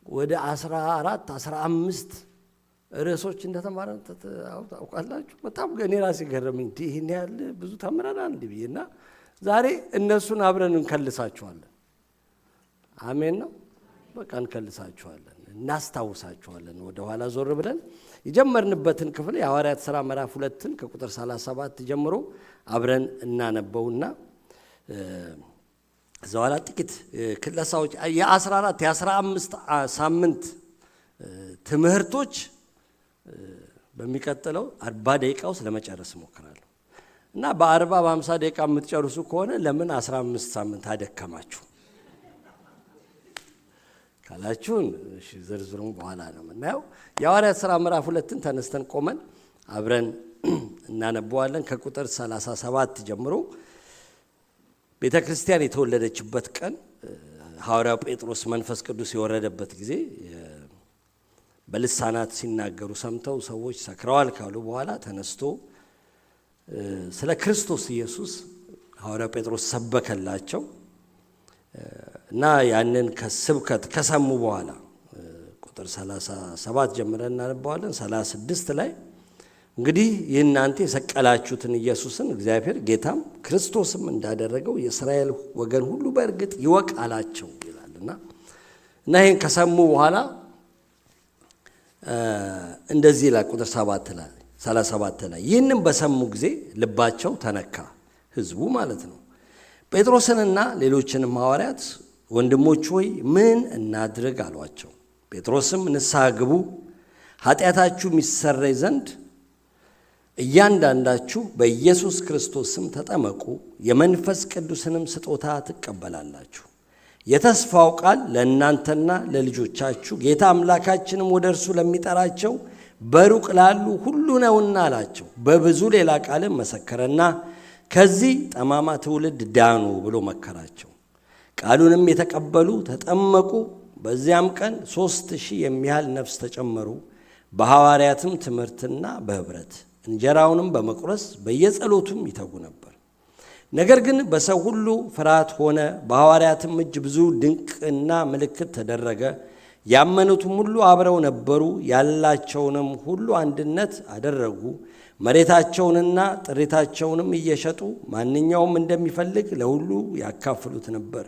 ወደ 14 15 ርዕሶች እንደተማረን ታውቃላችሁ። በጣም እኔ ራሴ ገረመኝ። ይሄን ያህል ብዙ ተምረናል እንዴና ዛሬ እነሱን አብረን እንከልሳቸዋለን። አሜን ነው። በቃ እንከልሳቸዋለን፣ እናስታውሳቸዋለን። ወደ ኋላ ዞር ብለን የጀመርንበትን ክፍል የሐዋርያት ሥራ ምዕራፍ 2 ከቁጥር 37 ጀምሮ አብረን እናነበውና ዘዋላ ጥቂት ክለሳዎች የ14 የ15 ሳምንት ትምህርቶች በሚቀጥለው 40 ደቂቃ ውስጥ ለመጨረስ ሞክራለሁ እና በ40 በ50 ደቂቃ የምትጨርሱ ከሆነ ለምን 15 ሳምንት አደከማችሁ ካላችሁን እሺ ዝርዝሩን በኋላ ነው የምናየው። የሐዋርያት ሥራ ምዕራፍ 2ን ተነስተን ቆመን አብረን እናነበዋለን ከቁጥር 37 ጀምሮ። ቤተክርስቲያን የተወለደችበት ቀን ሐዋርያው ጴጥሮስ መንፈስ ቅዱስ የወረደበት ጊዜ በልሳናት ሲናገሩ ሰምተው ሰዎች ሰክረዋል ካሉ በኋላ ተነስቶ ስለ ክርስቶስ ኢየሱስ ሐዋርያው ጴጥሮስ ሰበከላቸው እና ያንን ከስብከት ከሰሙ በኋላ ቁጥር 37 ጀምረን እናነባዋለን። 36 ላይ እንግዲህ እናንተ የሰቀላችሁትን ኢየሱስን እግዚአብሔር ጌታም ክርስቶስም እንዳደረገው የእስራኤል ወገን ሁሉ በእርግጥ ይወቅ አላቸው ይላልና እና ይሄን ከሰሙ በኋላ እንደዚህ ይላል ቁጥር 37 ላይ ይህንን በሰሙ ጊዜ ልባቸው ተነካ፣ ህዝቡ ማለት ነው። ጴጥሮስንና ሌሎችንም ሐዋርያት ወንድሞች ሆይ ምን እናድርግ አሏቸው። ጴጥሮስም ንስሐ ግቡ፣ ኃጢአታችሁ ይሰረይ ዘንድ እያንዳንዳችሁ በኢየሱስ ክርስቶስ ስም ተጠመቁ፣ የመንፈስ ቅዱስንም ስጦታ ትቀበላላችሁ። የተስፋው ቃል ለእናንተና ለልጆቻችሁ ጌታ አምላካችንም ወደ እርሱ ለሚጠራቸው በሩቅ ላሉ ሁሉ ነውና አላቸው። በብዙ ሌላ ቃልም መሰከረና ከዚህ ጠማማ ትውልድ ዳኑ ብሎ መከራቸው። ቃሉንም የተቀበሉ ተጠመቁ። በዚያም ቀን 3000 የሚያህል ነፍስ ተጨመሩ። በሐዋርያትም ትምህርትና በኅብረት እንጀራውንም በመቁረስ በየጸሎቱም ይተጉ ነበር። ነገር ግን በሰው ሁሉ ፍርሃት ሆነ። በሐዋርያትም እጅ ብዙ ድንቅና ምልክት ተደረገ። ያመኑትም ሁሉ አብረው ነበሩ። ያላቸውንም ሁሉ አንድነት አደረጉ። መሬታቸውንና ጥሪታቸውንም እየሸጡ ማንኛውም እንደሚፈልግ ለሁሉ ያካፍሉት ነበር።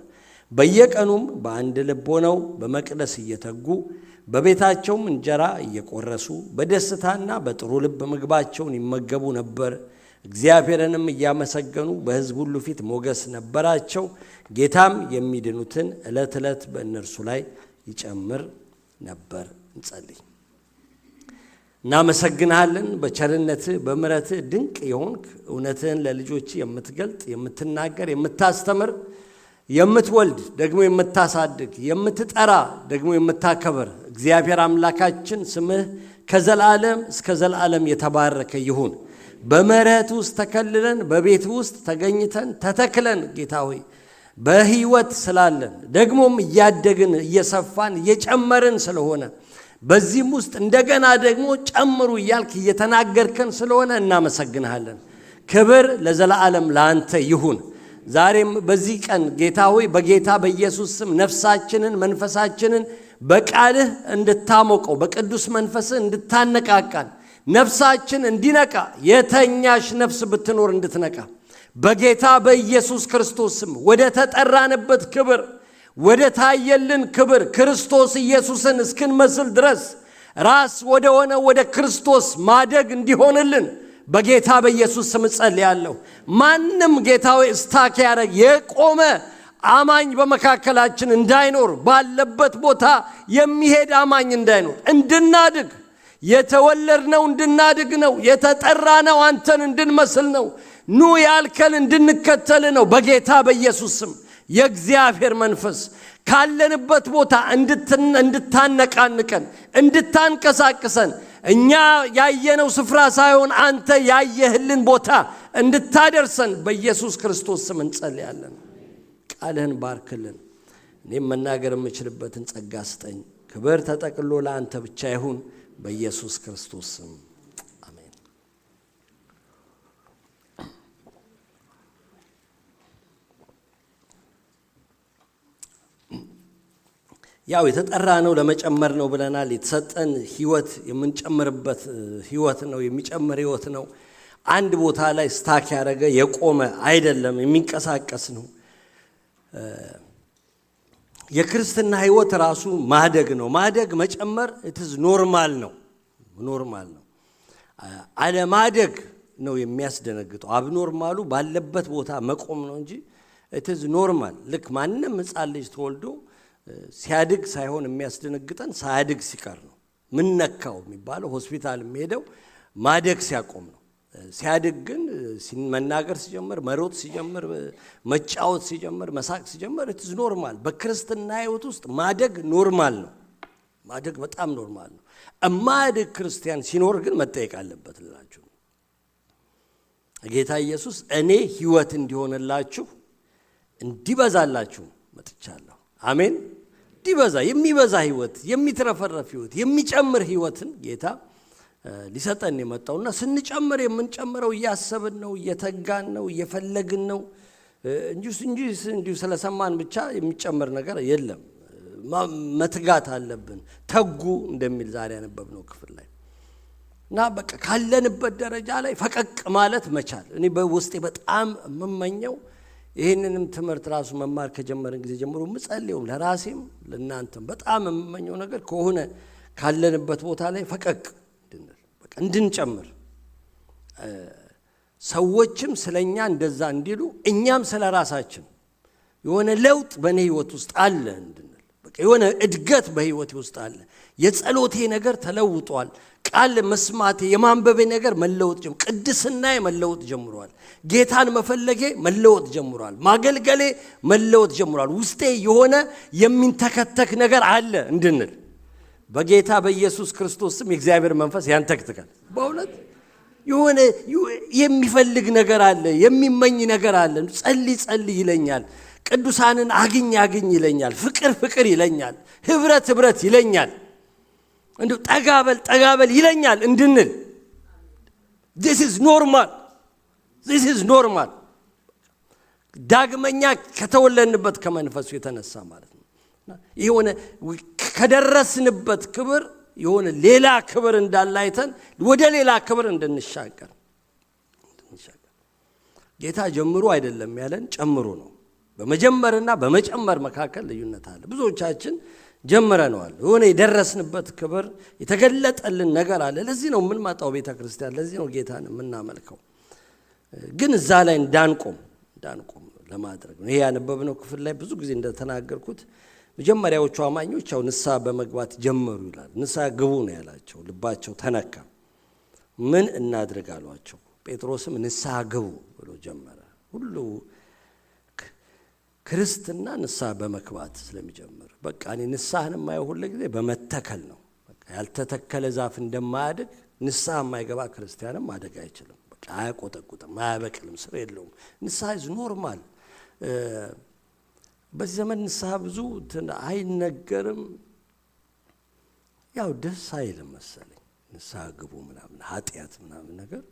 በየቀኑም በአንድ ልብ ሆነው በመቅደስ እየተጉ በቤታቸውም እንጀራ እየቆረሱ በደስታና በጥሩ ልብ ምግባቸውን ይመገቡ ነበር። እግዚአብሔርንም እያመሰገኑ በሕዝብ ሁሉ ፊት ሞገስ ነበራቸው። ጌታም የሚድኑትን ዕለት ዕለት በእነርሱ ላይ ይጨምር ነበር። እንጸልይ። እናመሰግንሃለን። በቸርነትህ በምሕረትህ ድንቅ የሆንክ እውነትህን ለልጆች የምትገልጥ የምትናገር የምታስተምር የምትወልድ ደግሞ የምታሳድግ የምትጠራ ደግሞ የምታከብር እግዚአብሔር አምላካችን ስምህ ከዘላለም እስከ ዘላለም የተባረከ ይሁን። በምሕረት ውስጥ ተከልለን በቤት ውስጥ ተገኝተን ተተክለን ጌታ ሆይ በሕይወት ስላለን ደግሞም እያደግን እየሰፋን እየጨመርን ስለሆነ በዚህም ውስጥ እንደገና ደግሞ ጨምሩ እያልክ እየተናገርከን ስለሆነ እናመሰግንሃለን። ክብር ለዘላለም ለአንተ ይሁን። ዛሬም በዚህ ቀን ጌታ ሆይ በጌታ በኢየሱስ ስም ነፍሳችንን መንፈሳችንን በቃልህ እንድታሞቀው በቅዱስ መንፈስህ እንድታነቃቃን ነፍሳችን እንዲነቃ የተኛሽ ነፍስ ብትኖር እንድትነቃ በጌታ በኢየሱስ ክርስቶስ ስም ወደ ተጠራንበት ክብር ወደ ታየልን ክብር ክርስቶስ ኢየሱስን እስክንመስል ድረስ ራስ ወደ ሆነ ወደ ክርስቶስ ማደግ እንዲሆንልን በጌታ በኢየሱስ ስም ጸልያለሁ። ማንም ጌታው ስታክ ያረግ የቆመ አማኝ በመካከላችን እንዳይኖር፣ ባለበት ቦታ የሚሄድ አማኝ እንዳይኖር፣ እንድናድግ የተወለድነው እንድናድግ ነው። የተጠራነው አንተን እንድንመስል ነው። ኑ ያልከን እንድንከተል ነው። በጌታ በኢየሱስ ስም የእግዚአብሔር መንፈስ ካለንበት ቦታ እንድታነቃንቀን እንድታንቀሳቅሰን እኛ ያየነው ስፍራ ሳይሆን አንተ ያየህልን ቦታ እንድታደርሰን በኢየሱስ ክርስቶስ ስም እንጸልያለን። ቃልህን ባርክልን። እኔም መናገር የምችልበትን ጸጋ ስጠኝ። ክብር ተጠቅሎ ለአንተ ብቻ ይሁን በኢየሱስ ክርስቶስ ስም አሜን። ያው የተጠራ ነው ለመጨመር ነው ብለናል። የተሰጠን ህይወት የምንጨምርበት ህይወት ነው፣ የሚጨምር ህይወት ነው። አንድ ቦታ ላይ ስታክ ያደረገ የቆመ አይደለም፣ የሚንቀሳቀስ ነው። የክርስትና ህይወት ራሱ ማደግ ነው። ማደግ መጨመር ኢትዝ ኖርማል ነው። አለማደግ ነው የሚያስደነግጠው። አብኖርማሉ ባለበት ቦታ መቆም ነው እንጂ ኢትዝ ኖርማል። ልክ ማንም ህፃን ልጅ ተወልዶ ሲያድግ ሳይሆን የሚያስደነግጠን ሳያድግ ሲቀር ነው። ምን ነካው የሚባለው ሆስፒታል የሚሄደው ማደግ ሲያቆም ነው። ሲያድግ ግን መናገር ሲጀምር፣ መሮጥ ሲጀምር፣ መጫወት ሲጀምር፣ መሳቅ ሲጀምር ኢትዝ ኖርማል። በክርስትና ህይወት ውስጥ ማደግ ኖርማል ነው። ማደግ በጣም ኖርማል ነው። እማያድግ ክርስቲያን ሲኖር ግን መጠየቅ አለበት ልላችሁ። ጌታ ኢየሱስ እኔ ህይወት እንዲሆንላችሁ እንዲበዛላችሁ መጥቻለሁ። አሜን። እንዲበዛ የሚበዛ ህይወት፣ የሚትረፈረፍ ህይወት፣ የሚጨምር ህይወትን ጌታ ሊሰጠን የመጣውና ስንጨምር የምንጨምረው እያሰብን ነው፣ እየተጋን ነው፣ እየፈለግን ነው እንጂ ስለሰማን ብቻ የሚጨምር ነገር የለም። መትጋት አለብን። ተጉ እንደሚል ዛሬ ያነበብነው ክፍል ላይ እና በቃ ካለንበት ደረጃ ላይ ፈቀቅ ማለት መቻል። እኔ በውስጤ በጣም የምመኘው ይህንንም ትምህርት ራሱ መማር ከጀመርን ጊዜ ጀምሮ ምጸልየው ለራሴም ለእናንተም በጣም የምመኘው ነገር ከሆነ ካለንበት ቦታ ላይ ፈቀቅ እንድንል፣ በቃ እንድንጨምር፣ ሰዎችም ስለኛ እንደዛ እንዲሉ እኛም ስለራሳችን የሆነ ለውጥ በእኔ ህይወት ውስጥ አለ እንድንል፣ በቃ የሆነ እድገት በህይወቴ ውስጥ አለ። የጸሎቴ ነገር ተለውጧል። ቃል መስማቴ፣ የማንበቤ ነገር መለወጥ ጀምሯል። ቅድስናዬ መለወጥ ጀምሯል። ጌታን መፈለጌ መለወጥ ጀምሯል። ማገልገሌ መለወጥ ጀምሯል። ውስጤ የሆነ የሚንተከተክ ነገር አለ እንድንል በጌታ በኢየሱስ ክርስቶስ ስም የእግዚአብሔር መንፈስ ያንተክትካል። በእውነት የሆነ የሚፈልግ ነገር አለ፣ የሚመኝ ነገር አለ። ጸልይ ይለኛል። ቅዱሳንን አግኝ ይለኛል። ፍቅር ይለኛል። ህብረት ይለኛል። እንዴ ጠጋበል ይለኛል እንድንል this is normal ዳግመኛ ከተወለድንበት ከመንፈሱ የተነሳ ማለት ነው። የሆነ ከደረስንበት ክብር የሆነ ሌላ ክብር እንዳላይተን ወደ ሌላ ክብር እንድንሻገር ጌታ ጀምሩ አይደለም ያለን፣ ጨምሩ ነው። በመጀመርና በመጨመር መካከል ልዩነት አለ። ብዙዎቻችን ጀምረናል። የሆነ የደረስንበት ክብር የተገለጠልን ነገር አለ። ለዚህ ነው የምንመጣው ቤተ ክርስቲያን፣ ለዚህ ነው ጌታን የምናመልከው። ግን እዛ ላይ እንዳንቆም ለማድረግ ነው። ይሄ ያነበብነው ክፍል ላይ ብዙ ጊዜ እንደተናገርኩት መጀመሪያዎቹ አማኞች ያው ንስሐ በመግባት ጀመሩ ይላል። ንስሐ ግቡ ነው ያላቸው። ልባቸው ተነካ። ምን እናድርግ አሏቸው። ጴጥሮስም ንስሐ ግቡ ብሎ ጀመረ። ሁሉ ክርስትና ንስሐ በመግባት ስለሚጀምር በቃ እኔ ንስሐን የማየው ሁሉ ጊዜ በመተከል ነው። በቃ ያልተተከለ ዛፍ እንደማያድግ ንስሐ የማይገባ ክርስቲያንም ማደግ አይችልም። በቃ አያቆጠቁጥም፣ አያበቅልም፣ ስር የለውም። ንስሐ ኢዝ ኖርማል። በዚህ ዘመን ንስሐ ብዙ አይነገርም። ያው ደስ አይልም መሰለኝ ንስሐ ግቡ ምናምን ኃጢአት ምናምን ነገር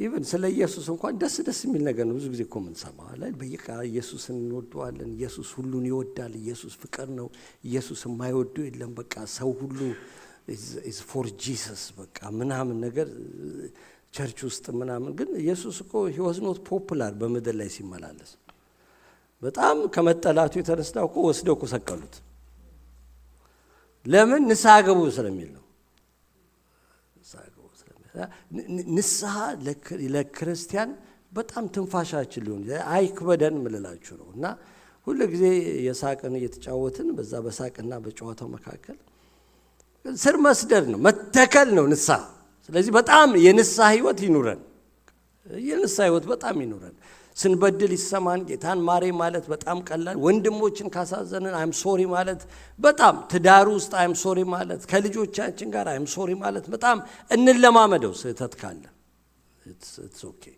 ኢቨን ስለ ኢየሱስ እንኳን ደስ የሚል ነገር ነው። ብዙ ጊዜ እኮ የምንሰማው አይደል? በየቃ ኢየሱስን እንወደዋለን። ኢየሱስ ሁሉን ይወዳል። ኢየሱስ ፍቅር ነው። ኢየሱስ የማይወደው የለም። በቃ ሰው ሁሉ is for Jesus በቃ ምናምን ነገር ቸርች ውስጥ ምናምን። ግን ኢየሱስ እኮ he was not popular በምድር ላይ ሲመላለስ። በጣም ከመጠላቱ የተነሳ እኮ ወስደው እኮ ሰቀሉት። ለምን? ንስሐ ገቡ ስለሚል ነው። ንስሐ ለክርስቲያን በጣም ትንፋሻችን ሊሆን አይክበደን ምልላችሁ ነው። እና ሁሉ ጊዜ የሳቅን እየተጫወትን በዛ በሳቅና በጨዋታው መካከል ስር መስደድ ነው፣ መተከል ነው ንስሐ። ስለዚህ በጣም የንስሐ ህይወት ይኑረን። የንስሐ ህይወት በጣም ይኑረን። ስንበድል ይሰማን፣ ጌታን ማሬ ማለት በጣም ቀላል። ወንድሞችን ካሳዘንን አይም ሶሪ ማለት በጣም፣ ትዳር ውስጥ አይም ሶሪ ማለት፣ ከልጆቻችን ጋር አይም ሶሪ ማለት በጣም እንለማመደው። ስህተት ካለ it's okay።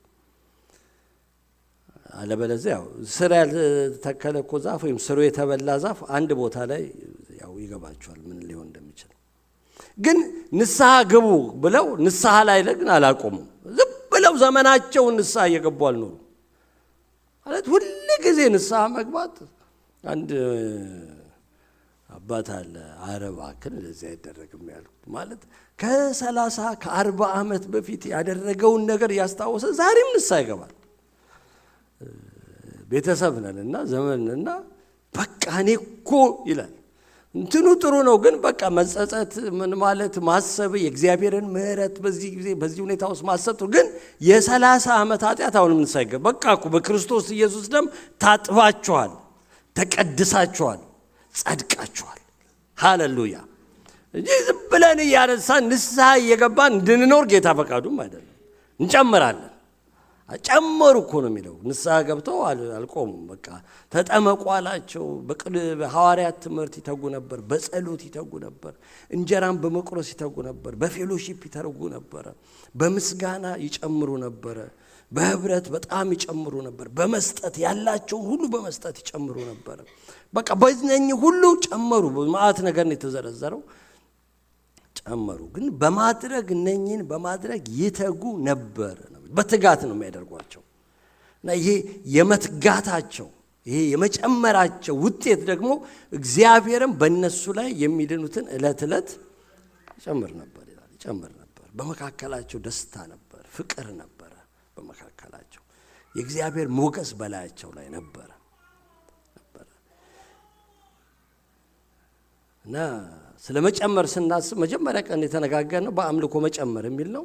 አለበለዚያ ያው ስር ያልተተከለ እኮ ዛፍ ወይም ስሩ የተበላ ዛፍ አንድ ቦታ ላይ ያው ይገባቸዋል ምን ሊሆን እንደሚችል። ግን ንስሐ ግቡ ብለው ንስሐ ላይ ግን አላቆሙም። ዝም ብለው ዘመናቸውን ንስሐ እየገቡ አልኖሩ ማለት። ሁሉ ጊዜ ንስሐ መግባት አንድ አባት አለ አረባ ግን ለዚህ አይደረግም ያልኩት ማለት ከ30 ከ40 ዓመት በፊት ያደረገውን ነገር ያስታወሰ ዛሬም ንስሐ ይገባል። ቤተሰብ ነንና ዘመንና በቃ እኔ እኮ ይላል እንትኑ ጥሩ ነው ግን በቃ መጸጸት ምን ማለት ማሰብ የእግዚአብሔርን ምሕረት በዚህ ጊዜ በዚህ ሁኔታ ውስጥ ማሰብ ጥሩ ግን የ30 ዓመት ኃጢአት አሁንም ንስሐ ይገባ በቃ እኮ በክርስቶስ ኢየሱስ ደም ታጥባችኋል፣ ተቀድሳችኋል፣ ጸድቃችኋል። ሃሌሉያ እንጂ ዝም ብለን እያነሳን ንስሐ እየገባን እንድንኖር ጌታ ፈቃዱም አይደለም። እንጨምራለን። ጨመሩ እኮ ነው የሚለው። ንስሐ ገብተው አልቆሙም። በቃ ተጠመቁ አላቸው። በሐዋርያት ትምህርት ይተጉ ነበር፣ በጸሎት ይተጉ ነበር፣ እንጀራን በመቁረስ ይተጉ ነበር፣ በፌሎሺፕ ይተጉ ነበር፣ በምስጋና ይጨምሩ ነበር፣ በህብረት በጣም ይጨምሩ ነበር፣ በመስጠት ያላቸውን ሁሉ በመስጠት ይጨምሩ ነበር። በቃ በእነኚህ ሁሉ ጨመሩ። ማአት ነገር ነው የተዘረዘረው። ጨመሩ ግን በማድረግ እነኚህን በማድረግ ይተጉ ነበር። በትጋት ነው የሚያደርጓቸው እና ይሄ የመትጋታቸው ይሄ የመጨመራቸው ውጤት ደግሞ እግዚአብሔርም በእነሱ ላይ የሚድኑትን ዕለት ዕለት ይጨምር ነበር ይላል። ይጨምር ነበር። በመካከላቸው ደስታ ነበር፣ ፍቅር ነበረ። በመካከላቸው የእግዚአብሔር ሞገስ በላያቸው ላይ ነበረ እና ስለ መጨመር ስናስብ መጀመሪያ ቀን የተነጋገርነው በአምልኮ መጨመር የሚል ነው።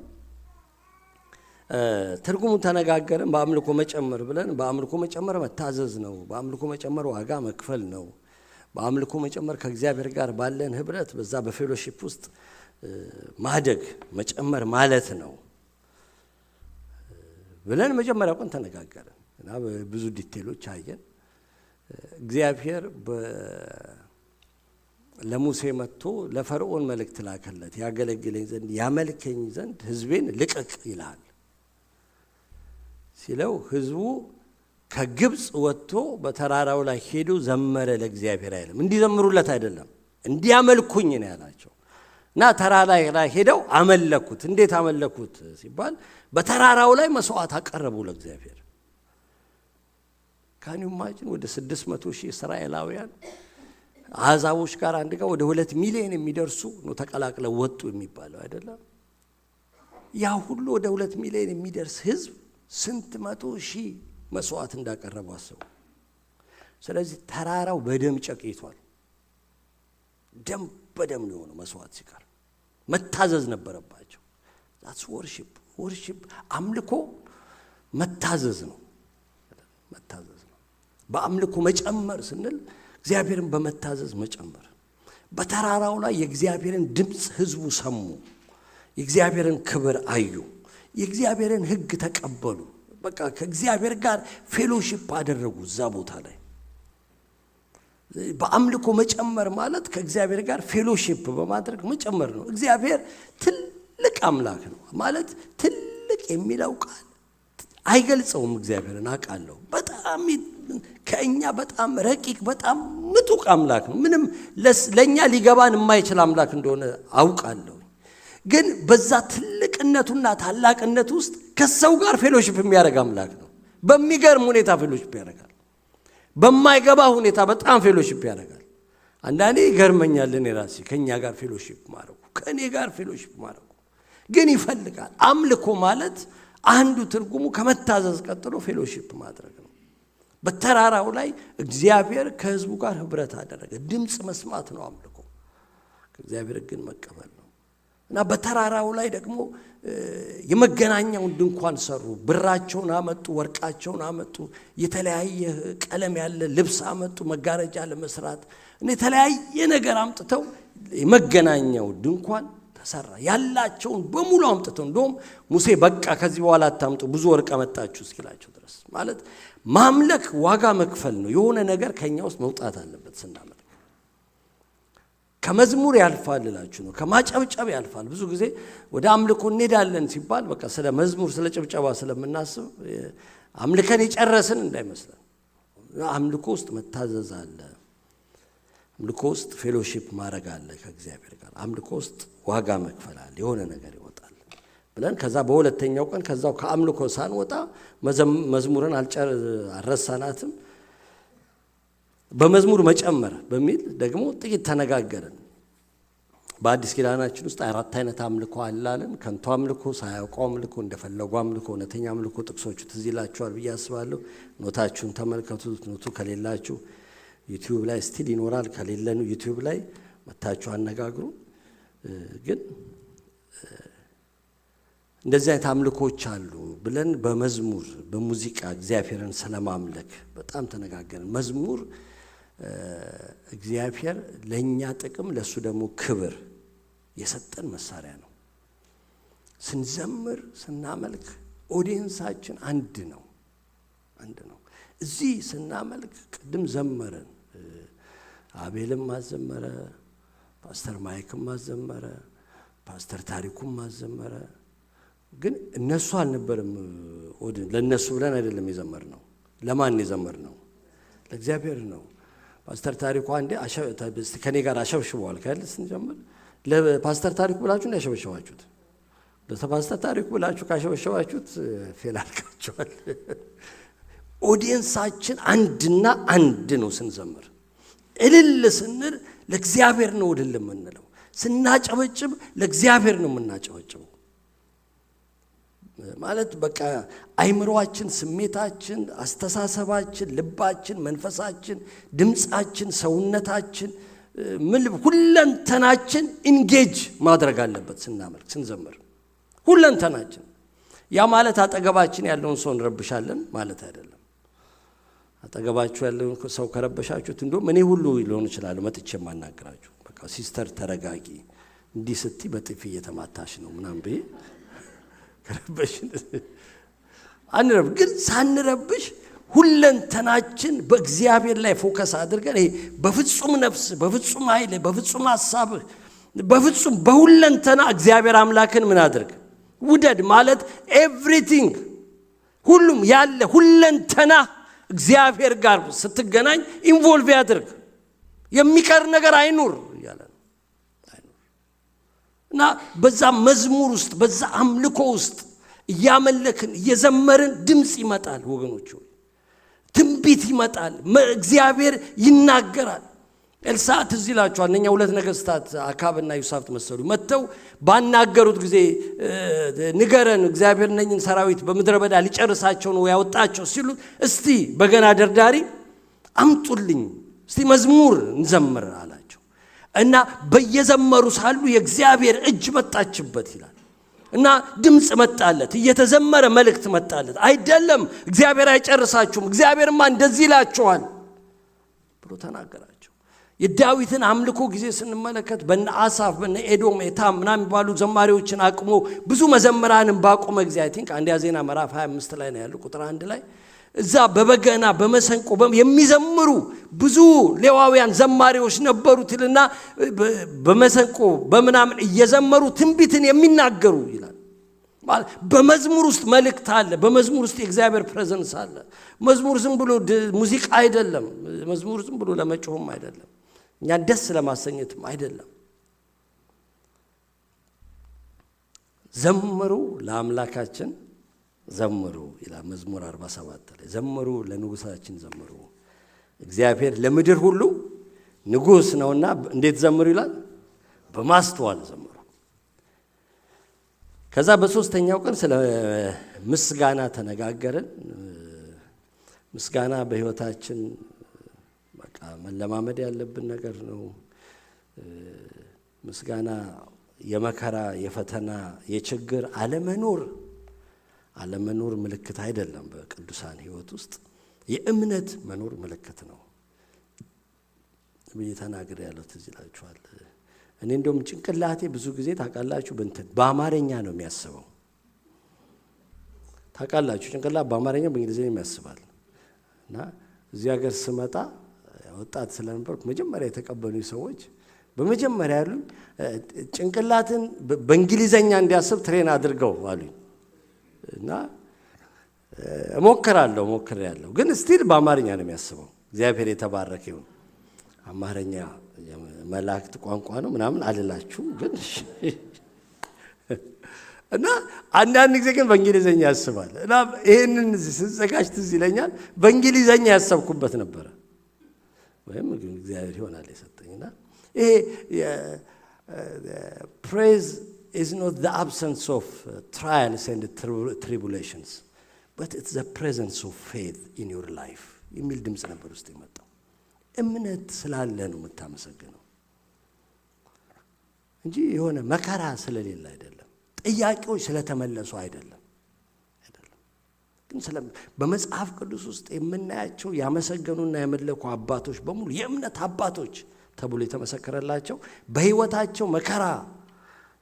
ትርጉሙን ተነጋገርን። በአምልኮ መጨመር ብለን በአምልኮ መጨመር መታዘዝ ነው። በአምልኮ መጨመር ዋጋ መክፈል ነው። በአምልኮ መጨመር ከእግዚአብሔር ጋር ባለን ህብረት በዛ በፌሎሺፕ ውስጥ ማደግ መጨመር ማለት ነው ብለን መጀመሪያ ቀን ተነጋገርን እና ብዙ ዲቴሎች አየን። እግዚአብሔር ለሙሴ መጥቶ ለፈርዖን መልእክት ላከለት። ያገለግለኝ ዘንድ ያመልከኝ ዘንድ ህዝቤን ልቀቅ ይላል ሲለው ህዝቡ ከግብጽ ወጥቶ በተራራው ላይ ሄዶ ዘመረ ለእግዚአብሔር አይልም። እንዲዘምሩለት አይደለም እንዲያመልኩኝ ነው ያላቸው። እና ተራራ ላይ ሄደው አመለኩት። እንዴት አመለኩት ሲባል በተራራው ላይ መስዋዕት አቀረቡ ለእግዚአብሔር። ካን ዩ ኢማጂን ወደ 600,000 እስራኤላውያን አሕዛቦች ጋር አንድ ጋር ወደ 2 ሚሊዮን የሚደርሱ ነው ተቀላቅለው ወጡ የሚባለው አይደለም። ያ ሁሉ ወደ 2 ሚሊዮን የሚደርስ ህዝብ ስንት 100,000 መስዋዕት እንዳቀረቡ አስቡ። ስለዚህ ተራራው በደም ጨቂቷል። ደም በደም ነው የሆነው። መስዋዕት ሲቀር መታዘዝ ነበረባቸው። that's worship አምልኮ መታዘዝ ነው። መታዘዝ ነው። በአምልኮ መጨመር ስንል እግዚአብሔርን በመታዘዝ መጨመር። በተራራው ላይ የእግዚአብሔርን ድምፅ ህዝቡ ሰሙ። የእግዚአብሔርን ክብር አዩ። የእግዚአብሔርን ህግ ተቀበሉ። በቃ ከእግዚአብሔር ጋር ፌሎሺፕ አደረጉ እዛ ቦታ ላይ። በአምልኮ መጨመር ማለት ከእግዚአብሔር ጋር ፌሎሺፕ በማድረግ መጨመር ነው። እግዚአብሔር ትልቅ አምላክ ነው ማለት ትልቅ የሚለው ቃል አይገልጸውም። እግዚአብሔርን አውቃለሁ። በጣም ከእኛ በጣም ረቂቅ በጣም ምጡቅ አምላክ ነው። ምንም ለእኛ ሊገባን የማይችል አምላክ እንደሆነ አውቃለሁ። ግን በዛ ትልቅነቱና ታላቅነት ውስጥ ከሰው ጋር ፌሎሺፕ የሚያደርግ አምላክ ነው። በሚገርም ሁኔታ ፌሎሺፕ ያደርጋል። በማይገባ ሁኔታ በጣም ፌሎሺፕ ያደርጋል። አንዳንዴ ይገርመኛል እኔ ራሴ ከኛ ጋር ፌሎሺፕ ማድረጉ ከእኔ ጋር ፌሎሺፕ ማድረጉ ግን ይፈልጋል። አምልኮ ማለት አንዱ ትርጉሙ ከመታዘዝ ቀጥሎ ፌሎሺፕ ማድረግ ነው። በተራራው ላይ እግዚአብሔር ከህዝቡ ጋር ህብረት አደረገ። ድምፅ መስማት ነው አምልኮ። ከእግዚአብሔር ግን መቀበል ነው እና በተራራው ላይ ደግሞ የመገናኛውን ድንኳን ሰሩ። ብራቸውን አመጡ፣ ወርቃቸውን አመጡ፣ የተለያየ ቀለም ያለ ልብስ አመጡ መጋረጃ ለመስራት እና የተለያየ ነገር አምጥተው የመገናኛው ድንኳን ተሰራ። ያላቸውን በሙሉ አምጥተው እንደውም ሙሴ በቃ ከዚህ በኋላ አታምጡ ብዙ ወርቅ አመጣችሁ እስኪላቸው ድረስ ማለት ማምለክ ዋጋ መክፈል ነው። የሆነ ነገር ከኛ ውስጥ መውጣት አለበት ስናመልክ። ከመዝሙር ያልፋል እላችሁ ነው። ከማጨብጨብ ያልፋል። ብዙ ጊዜ ወደ አምልኮ እንሄዳለን ሲባል በቃ ስለ መዝሙር ስለ ጭብጨባ ስለምናስብ አምልከን የጨረስን እንዳይመስለን። አምልኮ ውስጥ መታዘዝ አለ። አምልኮ ውስጥ ፌሎሺፕ ማድረግ አለ ከእግዚአብሔር ጋር። አምልኮ ውስጥ ዋጋ መክፈል አለ። የሆነ ነገር ይወጣል ብለን ከዛ በሁለተኛው ቀን ከዛው ከአምልኮ ሳንወጣ መዝሙርን አልረሳናትም። በመዝሙር መጨመር በሚል ደግሞ ጥቂት ተነጋገርን። በአዲስ ኪዳናችን ውስጥ 4 አይነት አምልኮ አላለን። ከንቱ አምልኮ፣ ሳያውቀው አምልኮ፣ እንደፈለጉ አምልኮ፣ እውነተኛ አምልኮ። ጥቅሶቹ ትዝ ይላችኋል ብዬ አስባለሁ። ኖታችሁን ተመልከቱ። ኖቱ ከሌላችሁ ዩቲዩብ ላይ ስቲል ይኖራል። ከሌለን ዩቲዩብ ላይ መታችሁ አነጋግሩ። ግን እንደዚህ አይነት አምልኮች አሉ ብለን በመዝሙር በሙዚቃ እግዚአብሔርን ስለማምለክ በጣም ተነጋገርን። መዝሙር እግዚአብሔር ለኛ ጥቅም ለሱ ደግሞ ክብር የሰጠን መሳሪያ ነው። ስንዘምር ስናመልክ ኦዲየንሳችን አንድ ነው። እዚህ ስናመልክ ቅድም ዘመረን፣ አቤልም ማዘመረ፣ ፓስተር ማይክም ማዘመረ፣ ፓስተር ታሪኩም ማዘመረ። ግን እነሱ አልነበረም። ለነሱ ብለን አይደለም የዘመርነው። ለማን የዘመርነው? ለእግዚአብሔር ነው። ፓስተር ታሪኩ አንዴ ከኔ ጋር አሸብሽበዋል ካለ ስንጀምር ለፓስተር ታሪኩ ብላችሁ ነው ያሸበሸባችሁት። ለፓስተር ታሪኩ ብላችሁ ካሸበሸባችሁት ፌል አድርጋችኋል። ኦዲየንሳችን አንድና አንድ ነው። ስንዘምር እልል ስንል ለእግዚአብሔር ነው እልል የምንለው። ስናጨበጭብ ለእግዚአብሔር ነው የምናጨበጭበው። ማለት በቃ አይምሮአችን፣ ስሜታችን፣ አስተሳሰባችን፣ ልባችን፣ መንፈሳችን፣ ድምጻችን፣ ሰውነታችን ሁለንተናችን ኢንጌጅ ማድረግ አለበት ስናመልክ ስንዘምር ሁለንተናችን። ያ ማለት አጠገባችን ያለውን ሰው እንረብሻለን ማለት አይደለም። አጠገባችሁ ያለውን ሰው ከረበሻችሁት እንደውም እኔ ሁሉ ሊሆን ይችላል መጥቼ ማናገራችሁ። በቃ ሲስተር ተረጋጊ፣ እንዲህ ስትይ በጥፊ እየተማታሽ ነው ምናምን ብዬ ከረበሽን አንረብ። ግን ሳንረብሽ ሁለንተናችን በእግዚአብሔር ላይ ፎከስ አድርገን ይሄ በፍጹም ነፍስ፣ በፍጹም ኃይል፣ በፍጹም ሐሳብ፣ በፍጹም በሁለንተና እግዚአብሔር አምላክን ምን አድርግ ውደድ ማለት ኤቭሪቲንግ ሁሉም ያለ ሁለንተና እግዚአብሔር ጋር ስትገናኝ ኢንቮልቭ ያድርግ። የሚቀር ነገር አይኑር ይላል እና በዛ መዝሙር ውስጥ በዛ አምልኮ ውስጥ እያመለክን እየዘመርን ድምጽ ይመጣል ወገኖች። ትንቢት ይመጣል። እግዚአብሔር ይናገራል። ኤልሳዕ ትዝ ይላችኋል። እነኛ 2 ነገሥታት አካብና ዮሳፍጥ መሰሉ መጥተው ባናገሩት ጊዜ ንገረን፣ እግዚአብሔር እነኝን ሰራዊት በምድረ በዳ ሊጨርሳቸው ነው ያወጣቸው ሲሉ እስቲ በገና ደርዳሪ አምጡልኝ፣ እስቲ መዝሙር እንዘምር አላቸው እና በየዘመሩ ሳሉ የእግዚአብሔር እጅ መጣችበት ይላል እና ድምጽ መጣለት፣ እየተዘመረ መልእክት መጣለት። አይደለም እግዚአብሔር አይጨርሳችሁም፣ እግዚአብሔርማ እንደዚህ ይላችኋል ብሎ ተናገራቸው። የዳዊትን አምልኮ ጊዜ ስንመለከት በነ አሳፍ በነ ኤዶም ኤታም ምናምን ባሉ ዘማሪዎችን አቅሞ ብዙ መዘምራንን ባቆመ ጊዜ አይ ቲንክ አንደኛ ዜና ምዕራፍ 25 ላይ ነው ያለው ቁጥር 1 ላይ እዛ በበገና በመሰንቆ የሚዘምሩ ብዙ ሌዋውያን ዘማሪዎች ነበሩትና በመሰንቆ በመናምን እየዘመሩ ትንቢትን የሚናገሩ ይላል። ማለት በመዝሙር ውስጥ መልእክት አለ። በመዝሙር ውስጥ የእግዚአብሔር ፕሬዘንስ አለ። መዝሙር ዝም ብሎ ሙዚቃ አይደለም። መዝሙር ዝም ብሎ ለመጮህም አይደለም። እኛ ደስ ለማሰኘትም አይደለም። ዘምሩ ለአምላካችን ዘምሩ ይላል መዝሙር 47 ላይ። ዘምሩ ለንጉሳችን ዘምሩ፣ እግዚአብሔር ለምድር ሁሉ ንጉስ ነውና እንዴት ዘምሩ ይላል? በማስተዋል ዘምሩ። ከዛ በሶስተኛው ቀን ስለ ምስጋና ተነጋገርን። ምስጋና በህይወታችን በቃ መለማመድ ያለብን ነገር ነው። ምስጋና የመከራ የፈተና የችግር አለመኖር ምልክት አይደለም። በቅዱሳን ህይወት ውስጥ የእምነት መኖር ምልክት ነው ብዬ ተናግሬ ያለው ትዝ ይላችኋል። እኔ እንደውም ጭንቅላቴ ብዙ ጊዜ ታውቃላችሁ በአማርኛ ነው የሚያስበው። ታውቃላችሁ ጭንቅላት በአማርኛ በእንግሊዝኛ የሚያስባል እና እዚህ ሀገር ስመጣ ወጣት ስለነበርኩ መጀመሪያ የተቀበሉ ሰዎች በመጀመሪያ ያሉኝ ጭንቅላትን በእንግሊዝኛ እንዲያስብ ትሬን አድርገው አሉኝ እና ሞክሬያለሁ ግን ስቲል በአማርኛ ነው የሚያስበው። እግዚአብሔር የተባረከ ይሁን። አማርኛ መላእክት ቋንቋ ነው ምናምን አልላችሁ ግን እና አንዳንድ ጊዜ ግን በእንግሊዝኛ ያስባል እና ይሄንን ስንዘጋጅ ትዝ ይለኛል። በእንግሊዝኛ ያሰብኩበት ነበር። ወይም እግዚአብሔር ይሆናል የሰጠኝና ይሄ praise is not the absence of trials and tribulations but it's the presence of faith in your life የሚል ድምጽ ነበር ውስጥ የመጣው። እምነት ስላለ ነው የምታመሰግነው እንጂ የሆነ መከራ ስለሌለ አይደለም፣ ጥያቄዎች ስለተመለሱ አይደለም። ግን በመጽሐፍ ቅዱስ ውስጥ የምናያቸው ያመሰገኑና የመለኩ አባቶች በሙሉ የእምነት አባቶች ተብሎ የተመሰከረላቸው በህይወታቸው መከራ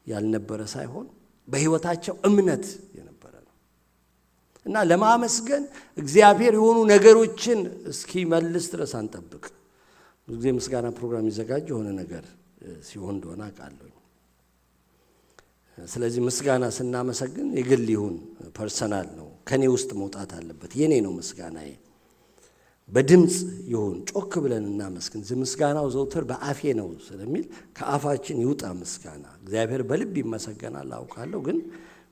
ያልነበረ ሳይሆን በህይወታቸው እምነት የነበረ ነው። እና ለማመስገን እግዚአብሔር የሆኑ ነገሮችን እስኪመልስ ድረስ አንጠብቅ። ብዙ ጊዜ ምስጋና ፕሮግራም ይዘጋጅ የሆነ ነገር ሲሆን እንደሆነ አውቃለሁ። ስለዚህ ምስጋና ስናመሰግን የግል ይሁን ፐርሰናል ነው፣ ከኔ ውስጥ መውጣት አለበት፣ የኔ ነው ምስጋናዬ። በድምጽ ይሁን ጮክ ብለን እናመስግን። ምስጋናው ዘውትር በአፌ ነው ስለሚል ከአፋችን ይውጣ ምስጋና። እግዚአብሔር በልብ ይመሰገናል አውቃለሁ፣ ግን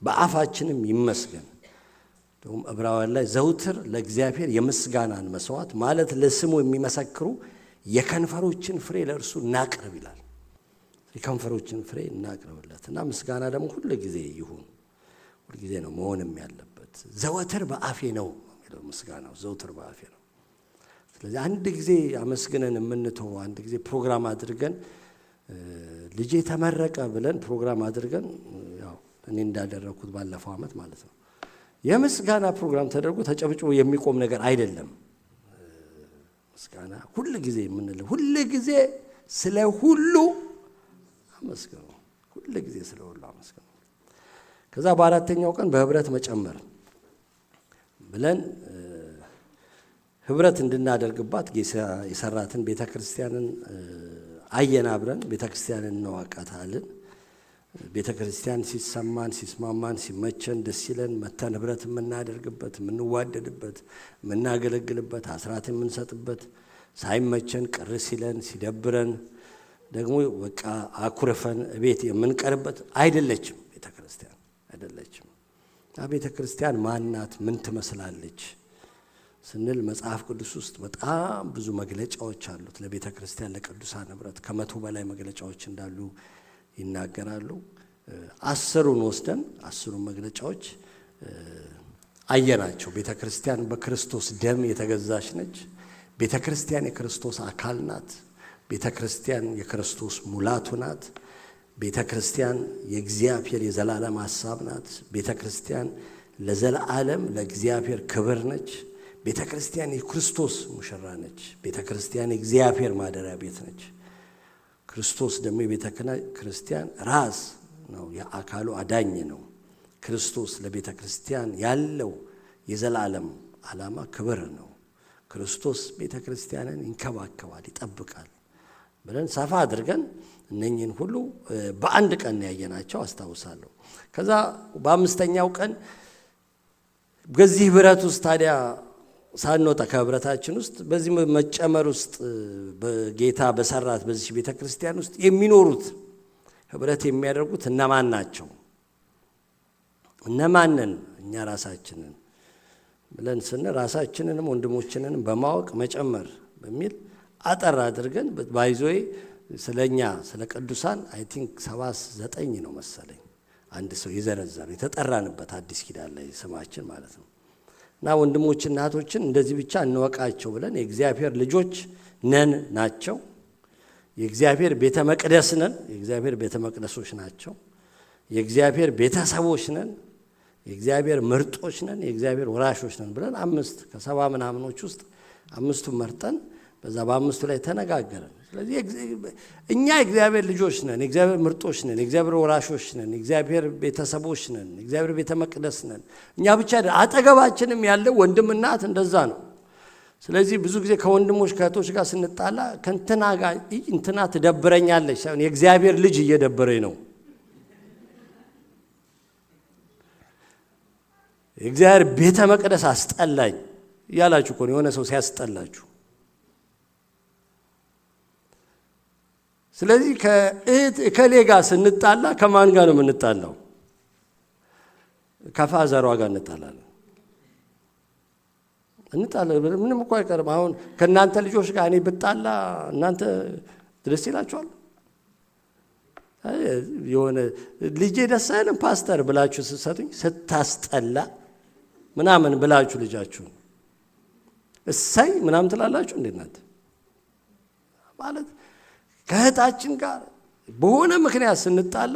በአፋችንም ይመስገን። ደግሞ ዕብራውያን ላይ ዘውትር ለእግዚአብሔር የምስጋናን መስዋዕት ማለት ለስሙ የሚመሰክሩ የከንፈሮችን ፍሬ ለእርሱ እናቅርብ ይላል። የከንፈሮችን ፍሬ እናቅርብለትና ምስጋና ደግሞ ሁሉ ጊዜ ይሁን፣ ሁሉ ጊዜ ነው መሆንም ያለበት። ዘወትር በአፌ ነው የሚለው ምስጋናው ዘወትር በአፌ ነው። ስለዚህ አንድ ጊዜ አመስግነን የምንተው አንድ ጊዜ ፕሮግራም አድርገን ልጄ ተመረቀ ብለን ፕሮግራም አድርገን ያው እኔ እንዳደረኩት ባለፈው ዓመት ማለት ነው የምስጋና ፕሮግራም ተደርጎ ተጨብጭቦ የሚቆም ነገር አይደለም። ምስጋና ሁሉ ጊዜ የምንለው ሁሉ ጊዜ ስለ ሁሉ አመስግኑ፣ ሁሉ ጊዜ ስለ ሁሉ አመስግኑ። ከዛ በአራተኛው ቀን በህብረት መጨመር ብለን ህብረት እንድናደርግባት የሰራትን ቤተክርስቲያንን አየን። አብረን ቤተክርስቲያንን እንዋቃታለን። ቤተክርስቲያን ሲሰማን ሲስማማን ሲመቸን ደስ ይለን መተን ህብረት የምናደርግበት የምንዋደድበት የምናገለግልበት አስራት የምንሰጥበት ሳይመቸን ቅር ሲለን ሲደብረን ደግሞ በቃ አኩርፈን ቤት የምንቀርበት አይደለችም ቤተክርስቲያን አይደለችም። ቤተክርስቲያን ማናት ምን ትመስላለች ስንል መጽሐፍ ቅዱስ ውስጥ በጣም ብዙ መግለጫዎች አሉት ለቤተክርስቲያን ለቅዱሳን ህብረት ከመቶ በላይ መግለጫዎች እንዳሉ ይናገራሉ። 10ን ወስደን 10ን መግለጫዎች አየናቸው። ቤተክርስቲያን በክርስቶስ ደም የተገዛች ነች። ቤተክርስቲያን የክርስቶስ አካል ናት። ቤተክርስቲያን የክርስቶስ ሙላቱ ናት። ቤተክርስቲያን የእግዚአብሔር የዘላለም ሐሳብ ናት። ቤተክርስቲያን ለዘላለም ለእግዚአብሔር ክብር ነች። ቤተክርስቲያን የክርስቶስ ሙሽራ ነች። ቤተክርስቲያን የእግዚአብሔር ማደሪያ ቤት ነች። ክርስቶስ ደግሞ የቤተክርስቲያን ራስ ነው፣ የአካሉ አዳኝ ነው። ክርስቶስ ለቤተክርስቲያን ያለው የዘላለም ዓላማ ክብር ነው። ክርስቶስ ቤተክርስቲያንን ይንከባከባል፣ ይጠብቃል ብለን ሰፋ አድርገን እነኚህን ሁሉ በአንድ ቀን ያየናቸው አስታውሳለሁ። ከዛ በአምስተኛው ቀን በዚህ ህብረት ውስጥ ታዲያ ሳንወጣ ከህብረታችን ውስጥ በዚህ መጨመር ውስጥ በጌታ በሰራት በዚህ ቤተክርስቲያን ውስጥ የሚኖሩት ህብረት የሚያደርጉት እነማን ናቸው? እነማንን? እኛ ራሳችንን ብለን ስንል ራሳችንንም ወንድሞችንንም በማወቅ መጨመር በሚል አጠር አድርገን ባይዞይ ስለኛ ስለ ቅዱሳን አይ ቲንክ 79 ነው መሰለኝ አንድ ሰው ይዘረዘር የተጠራንበት አዲስ ኪዳን ላይ ስማችን ማለት ነው። እና ወንድሞችና እናቶችን እንደዚህ ብቻ እንወቃቸው ብለን የእግዚአብሔር ልጆች ነን ናቸው። የእግዚአብሔር ቤተ መቅደስ ነን፣ የእግዚአብሔር ቤተ መቅደሶች ናቸው። የእግዚአብሔር ቤተሰቦች ነን፣ የእግዚአብሔር ምርጦች ነን፣ የእግዚአብሔር ወራሾች ነን ብለን 5 ከ70 ምናምኖች ውስጥ 5ቱን መርጠን በዛ በ5ቱ ላይ ተነጋገርን። ስለዚህ እኛ የእግዚአብሔር ልጆች ነን፣ የእግዚአብሔር ምርጦች ነን፣ የእግዚአብሔር ወራሾች ነን፣ የእግዚአብሔር ቤተሰቦች ነን፣ የእግዚአብሔር ቤተ መቅደስ ነን። እኛ ብቻ አጠገባችንም ያለው ወንድም እናት እንደዛ ነው። ስለዚህ ብዙ ጊዜ ከወንድሞች ከእህቶች ጋር ስንጣላ ከእንትና ጋር እንትና ትደብረኛለች ሳይሆን የእግዚአብሔር ልጅ እየደበረኝ ነው። የእግዚአብሔር ቤተ መቅደስ አስጠላኝ እያላችሁ እኮ ነው የሆነ ሰው ሲያስጠላችሁ። ስለዚህ ከእከሌ ጋር ስንጣላ ከማን ጋር ነው የምንጣላው? ከፋዘሯ ጋር እንጣላለን እንጣላ ምንም እኮ አይቀርም። አሁን ከእናንተ ልጆች ጋር እኔ ብጣላ እናንተ ደስ ይላችኋል? የሆነ ልጄ ደስ አይልም ፓስተር ብላችሁ ስትሰጡኝ ስታስጠላ ምናምን ብላችሁ ልጃችሁ እሰይ ምናምን ትላላችሁ እንዴ እናንተ? ማለት ከእህታችን ጋር በሆነ ምክንያት ስንጣላ፣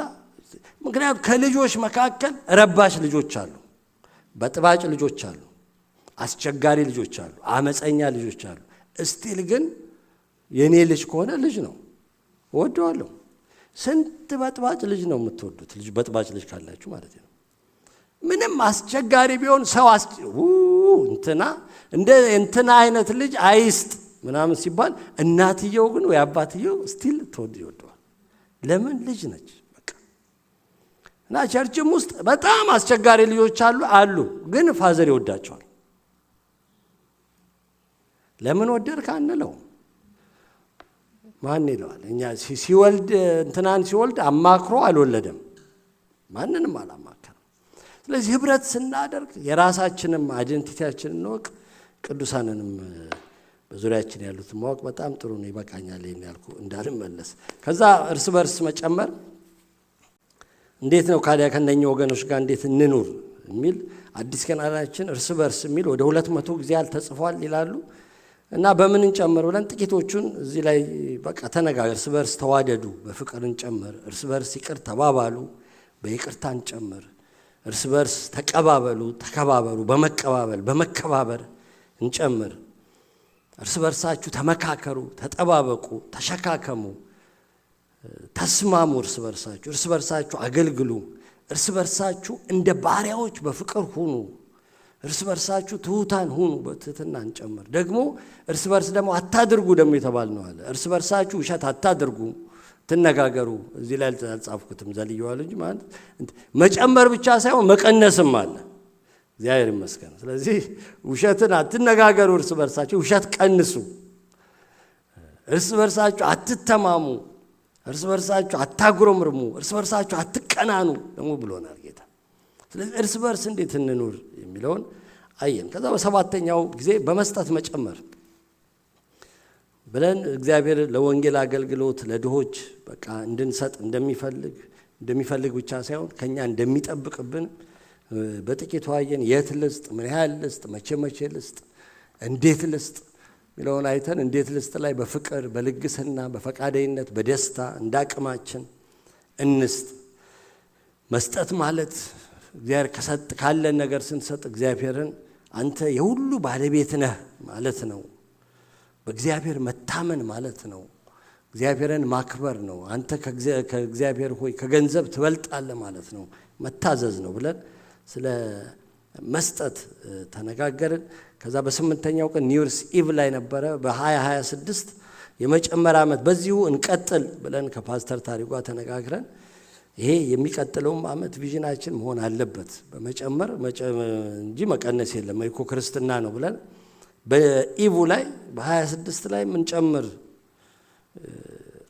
ምክንያቱም ከልጆች መካከል ረባሽ ልጆች አሉ፣ በጥባጭ ልጆች አሉ፣ አስቸጋሪ ልጆች አሉ፣ አመፀኛ ልጆች አሉ። እስቲል ግን የኔ ልጅ ከሆነ ልጅ ነው እወደዋለሁ። ስንት በጥባጭ ልጅ ነው የምትወዱት? ልጅ በጥባጭ ልጅ ካላችሁ ማለት ነው። ምንም አስቸጋሪ ቢሆን ሰው እንትና አይነት ልጅ አይስጥ ምናምን ሲባል እናትየው ግን ወይ አባትየው ስቲል ይወደዋል። ለምን? ልጅ ነች በቃ። እና ቸርችም ውስጥ በጣም አስቸጋሪ ልጆች አሉ፣ ግን ፋዘር ይወዳቸዋል። ለምን ወደድክ አንለው። ማን ይለዋል? እኛ ሲወልድ እንትናን ሲወልድ አማክሮ አልወለደም፣ ማንንም አላማከረም። ስለዚህ ህብረት ስናደርግ የራሳችንም አይደንቲቲያችንን እንወቅ፣ ቅዱሳንንም በዙሪያችን ያሉትን ማወቅ በጣም ጥሩ ነው። ይበቃኛል ይሄን ያልኩ እንዳልመለስ። ከዛ እርስ በርስ መጨመር እንዴት ነው ካዲያ ከነኛ ወገኖች ጋር እንዴት እንኑር የሚል አዲስ ኪዳናችን እርስ በርስ የሚል ወደ 200 ጊዜ ተጽፏል ይላሉ። እና በምን እንጨምር ብለን ጥቂቶቹን እዚህ ላይ በቃ ተነጋገር። እርስ በርስ ተዋደዱ፣ በፍቅር እንጨምር። እርስ በርስ ይቅር ተባባሉ፣ በይቅርታ እንጨምር። እርስ በርስ ተቀባበሉ፣ ተከባበሩ፣ በመቀባበል በመከባበር እንጨምር። እርስ በርሳችሁ ተመካከሩ፣ ተጠባበቁ፣ ተሸካከሙ፣ ተስማሙ። እርስ በርሳችሁ አገልግሉ። እርስ በርሳችሁ እንደ ባሪያዎች በፍቅር ሁኑ። እርስ በርሳችሁ ትሑታን ሁኑ፣ በትህትና እንጨምር። ደግሞ እርስ በርስ ደግሞ አታድርጉ ደግሞ የተባል ነው አለ። እርስ በርሳችሁ ውሸት አታድርጉ፣ ትነጋገሩ። እዚህ ላይ አልጻፍኩትም ዘልየዋል እንጂ ማለት መጨመር ብቻ ሳይሆን መቀነስም አለ። እግዚአብሔር ይመስገን። ስለዚህ ውሸትን አትነጋገሩ፣ እርስ በርሳችሁ ውሸት ቀንሱ። እርስ በርሳችሁ አትተማሙ፣ እርስ በርሳችሁ አታጉረምርሙ፣ እርስ በርሳችሁ አትቀናኑ ደግሞ ብሎናል ጌታ። ስለዚህ እርስ በርስ እንዴት እንኑር የሚለውን አየን። ከዛ በሰባተኛው ጊዜ በመስጠት መጨመር ብለን እግዚአብሔር ለወንጌል አገልግሎት ለድሆች በቃ እንድንሰጥ እንደሚፈልግ ብቻ ሳይሆን ከኛ እንደሚጠብቅብን በጥቂቱ አየን። የት ልስጥ፣ ምን ያህል ልስጥ፣ መቼ ልስጥ፣ እንዴት ልስጥ የሚለውን አይተን እንዴት ልስጥ ላይ በፍቅር በልግስና በፈቃደኝነት በደስታ እንዳቅማችን እንስጥ። መስጠት ማለት እግዚአብሔር ካለን ነገር ስንሰጥ እግዚአብሔርን አንተ የሁሉ ባለቤት ነህ ማለት ነው። በእግዚአብሔር መታመን ማለት ነው። እግዚአብሔርን ማክበር ነው። አንተ ከእግዚአብሔር ሆይ ከገንዘብ ትበልጣለህ ማለት ነው። መታዘዝ ነው ብለን ስለ መስጠት ተነጋገርን። ከዛ በስምንተኛው ቀን ኒውርስ ኢቭ ላይ ነበረ። በ2026 የመጨመር ዓመት በዚሁ እንቀጥል ብለን ከፓስተር ታሪኳ ተነጋግረን ይሄ የሚቀጥለውም ዓመት ቪዥናችን መሆን አለበት በመጨመር እንጂ መቀነስ የለም እኮ ክርስትና ነው ብለን በኢቭ ላይ በ26 ላይ ምንጨምር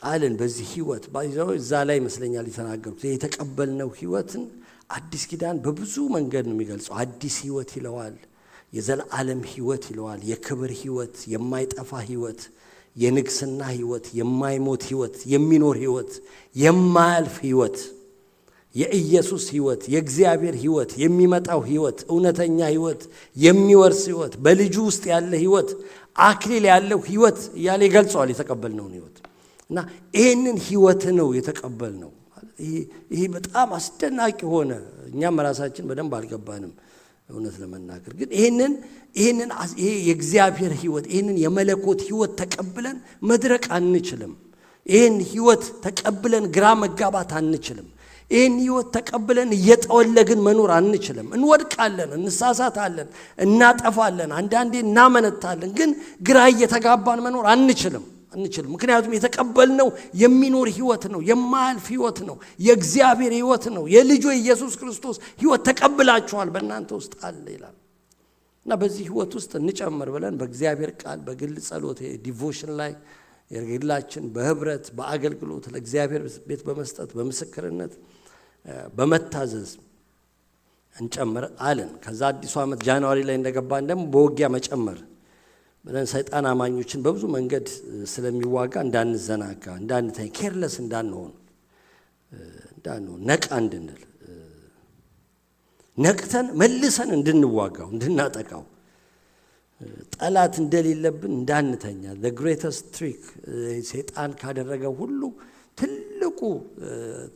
አለን። በዚህ ህይወት ባይዘው እዛ ላይ ይመስለኛል የተናገሩት የተቀበልነው ህይወትን አዲስ ኪዳን በብዙ መንገድ ነው የሚገልጸው። አዲስ ህይወት ይለዋል፣ የዘላለም ህይወት ይለዋል፣ የክብር ህይወት፣ የማይጠፋ ህይወት፣ የንግስና ህይወት፣ የማይሞት ህይወት፣ የሚኖር ህይወት፣ የማያልፍ ህይወት፣ የኢየሱስ ህይወት፣ የእግዚአብሔር ህይወት፣ የሚመጣው ህይወት፣ እውነተኛ ህይወት፣ የሚወርስ ህይወት፣ በልጁ ውስጥ ያለ ህይወት፣ አክሊል ያለው ህይወት እያለ ይገልጸዋል የተቀበልነውን ህይወት። እና ይህንን ህይወት ነው የተቀበልነው። ይሄ በጣም አስደናቂ ሆነ። እኛም ራሳችን በደንብ አልገባንም እውነት ለመናገር ግን ይሄ የእግዚአብሔር ህይወት ይሄንን የመለኮት ህይወት ተቀብለን መድረቅ አንችልም። ይሄን ህይወት ተቀብለን ግራ መጋባት አንችልም። ይሄን ህይወት ተቀብለን እየጠወለግን መኖር አንችልም። እንወድቃለን፣ እንሳሳታለን፣ እናጠፋለን፣ አንዳንዴ እናመነታለን። ግን ግራ እየተጋባን መኖር አንችልም። ምክንያቱም የተቀበልነው የሚኖር ህይወት ነው፣ የማያልፍ ህይወት ነው፣ የእግዚአብሔር ህይወት ነው። የልጁ ኢየሱስ ክርስቶስ ህይወት ተቀብላችኋል፣ በእናንተ ውስጥ አለ ይላል። እና በዚህ ህይወት ውስጥ እንጨምር ብለን በእግዚአብሔር ቃል በግል ጸሎት ዲቮሽን ላይ የግላችን በህብረት በአገልግሎት ለእግዚአብሔር ቤት በመስጠት በምስክርነት በመታዘዝ እንጨምር አለን። ከዛ አዲሱ ዓመት ጃንዋሪ ላይ እንደገባን ደግሞ በውጊያ መጨመር ብለን ሰይጣን አማኞችን በብዙ መንገድ ስለሚዋጋ እንዳንዘናጋ፣ እንዳንተኛ፣ ኬርለስ እንዳንሆን ነቃ እንድንል፣ ነቅተን መልሰን እንድንዋጋው፣ እንድናጠቃው፣ ጠላት እንደሌለብን እንዳንተኛ። the greatest trick ሰይጣን ካደረገው ሁሉ ትልቁ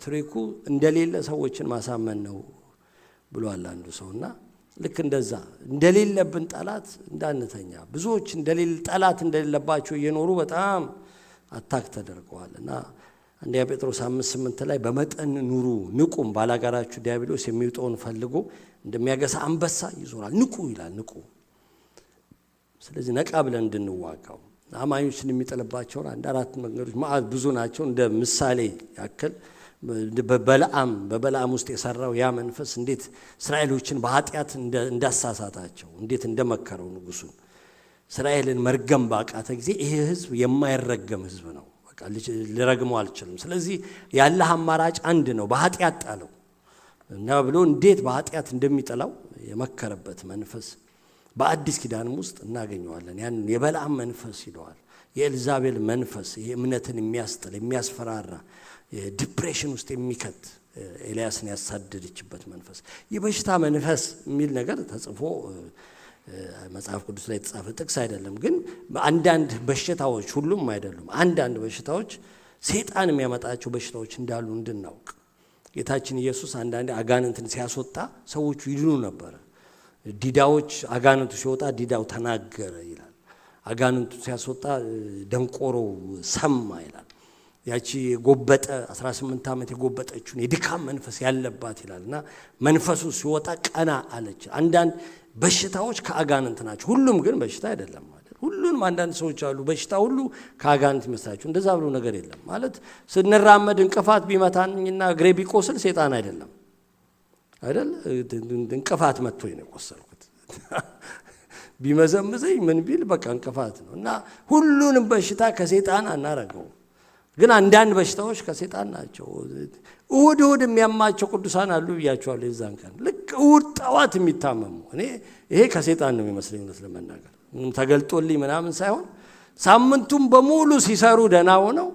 ትሪኩ እንደሌለ ሰዎችን ማሳመን ነው ብሏል አንዱ ሰውና ልክ እንደዛ እንደሌለብን ጠላት እንዳንተኛ። ብዙዎች ጠላት እንደሌለባቸው እየኖሩ በጣም አታክ ተደርገዋልና አንደኛ ጴጥሮስ 5:8 ላይ በመጠን ኑሩ ንቁም፣ ባላጋራችሁ ዲያብሎስ የሚውጠውን ፈልጎ እንደሚያገሳ አንበሳ ይዞራል፣ ንቁ ይላል። ንቁ። ስለዚህ ነቃ ብለን እንድንዋጋው አማኞችን የሚጥልባቸውን አንድ አራት መንገዶች ማለት ብዙ ናቸው። እንደ ምሳሌ ያክል በበለዓም ውስጥ የሰራው ያ መንፈስ እንዴት እስራኤሎችን በኃጢአት እንዳሳሳታቸው፣ እንዴት እንደመከረው ንጉሱን እስራኤልን መርገም ባቃተ ጊዜ ይሄ ህዝብ የማይረገም ህዝብ ነው፣ በቃ ልረግመው አልችልም፣ ስለዚህ ያለህ አማራጭ አንድ ነው፣ በኃጢአት ጣለው እና ብሎ እንዴት በኃጢአት እንደሚጠላው የመከረበት መንፈስ በአዲስ ኪዳንም ውስጥ እናገኘዋለን። ያን የበለዓም መንፈስ ይለዋል። የኤልዛቤል መንፈስ፣ ይሄ እምነትን የሚያስጥል የሚያስፈራራ ዲፕሬሽን ውስጥ የሚከት ኤልያስን ያሳደደችበት መንፈስ፣ የበሽታ መንፈስ የሚል ነገር ተጽፎ መጽሐፍ ቅዱስ ላይ የተጻፈ ጥቅስ አይደለም። ግን አንዳንድ በሽታዎች፣ ሁሉም አይደሉም፣ አንዳንድ በሽታዎች ሰይጣን የሚያመጣቸው በሽታዎች እንዳሉ እንድናውቅ ጌታችን ኢየሱስ አንዳንዴ አጋንንትን ሲያስወጣ ሰዎቹ ይድኑ ነበር። ዲዳዎች አጋንንቱ ሲወጣ ዲዳው ተናገረ ይላል። አጋንንቱ ሲያስወጣ ደንቆሮ ሰማ ይላል። ያቺ የጎበጠ 18 ዓመት የጎበጠችውን የድካም መንፈስ ያለባት ይላልና መንፈሱ ሲወጣ ቀና አለች። አንዳንድ በሽታዎች ከአጋንንት ናቸው። ሁሉም ግን በሽታ አይደለም ማለት። ሁሉንም አንዳንድ ሰዎች አሉ በሽታ ሁሉ ከአጋንንት ይመስላቸው። እንደዛ ብሎ ነገር የለም ማለት። ስንራመድ እንቅፋት ቢመታኝና እግሬ ቢቆስል ሰይጣን አይደለም አይደል? እንቅፋት መጥቶኝ ነው የቆሰልኩት። ቢመዘምዘኝ ምን ቢል በቃ እንቅፋት ነው። እና ሁሉንም በሽታ ከሰይጣን አናረገው። ግን አንዳንድ በሽታዎች ከሰይጣን ናቸው። እሁድ የሚያማቸው ቅዱሳን አሉ ብያቸዋለሁ። የዛን ቀን ልክ እሁድ ጠዋት የሚታመሙ ይሄ ከሰይጣን ነው የሚመስለኝ ለመናገር፣ ተገልጦልኝ ምናምን ሳይሆን ሳምንቱም በሙሉ ሲሰሩ ደህና ሆነው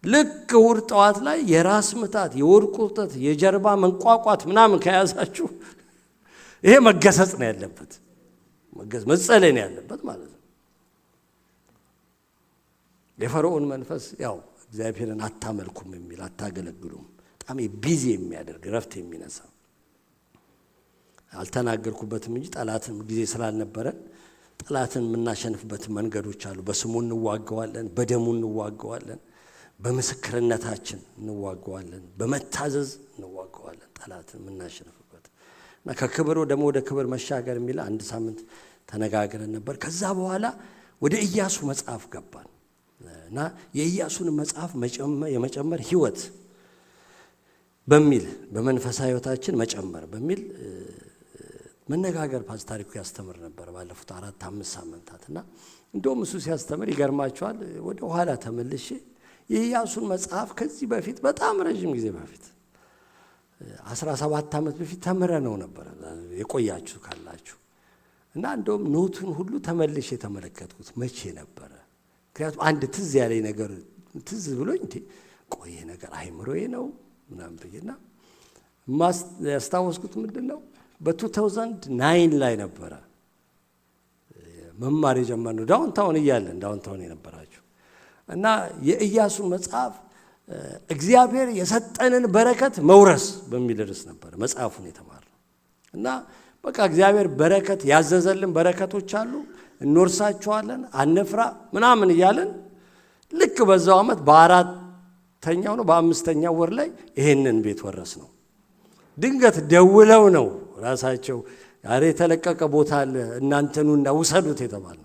ልክ እሁድ ጠዋት ላይ የራስ ምታት፣ የሆድ ቁርጠት፣ የጀርባ መንቋቋት ምናምን ከያዛችሁ ይሄ መገሰጽ ነው ያለበት፣ መጸለይ ነው ያለበት ማለት ነው። የፈርዖን መንፈስ ያው እግዚአብሔርን አታመልኩም የሚል አታገለግሉም፣ በጣም ቢዚ የሚያደርግ ረፍት የሚነሳ አልተናገርኩበትም እንጂ ጠላትን ጊዜ ስላልነበረን ጠላትን የምናሸንፍበት መንገዶች አሉ። በስሙ እንዋገዋለን፣ በደሙ እንዋገዋለን፣ በምስክርነታችን እንዋገዋለን፣ በመታዘዝ እንዋገዋለን ጠላትን የምናሸንፍበት እና ከክብር ደግሞ ወደ ክብር መሻገር የሚል አንድ ሳምንት ተነጋግረን ነበር። ከዛ በኋላ ወደ ኢያሱ መጽሐፍ ገባን እና የኢያሱን መጽሐፍ የመጨመር ህይወት በሚል በመንፈሳዊ ህይወታችን መጨመር በሚል መነጋገር ፓስተር ታሪኩ ያስተምር ነበር ባለፉት 4-5 ሳምንታት እና እንደውም እሱ ሲያስተምር ይገርማቸዋል። ወደ ኋላ ተመልሼ የኢያሱን መጽሐፍ ከዚህ በፊት በጣም ረጅም ጊዜ በፊት 17 ዓመት በፊት ተምረነው ነበር የቆያችሁ ካላችሁ እና እንደውም ኖቱን ሁሉ ተመልሼ የተመለከትኩት መቼ ነበረ። ምክንያቱም አንድ ትዝ ያለኝ ነገር ትዝ ብሎኝ ቆየ ነገር አይምሮዬ ነው ምናምን ብዬና ያስታወስኩት ምንድነው በ2009 ላይ ነበረ መማር የጀመርነው ዳውንታውን የነበራችሁ እና የኢያሱን መጽሐፍ እግዚአብሔር የሰጠንን በረከት መውረስ በሚል ርዕስ ነበር መጽሐፉን የተማርነው እና በቃ እግዚአብሔር በረከት ያዘዘልን በረከቶች አሉ እንወርሳቸዋለን አንፍራ ምናምን እያለን ልክ በዛው ዓመት በአራተኛው ነው በአምስተኛው ወር ላይ ይሄንን ቤት ወረስ ነው። ድንገት ደውለው ነው ራሳቸው ዛሬ የተለቀቀ ቦታ አለ እናንተኑና ውሰዱት የተባለው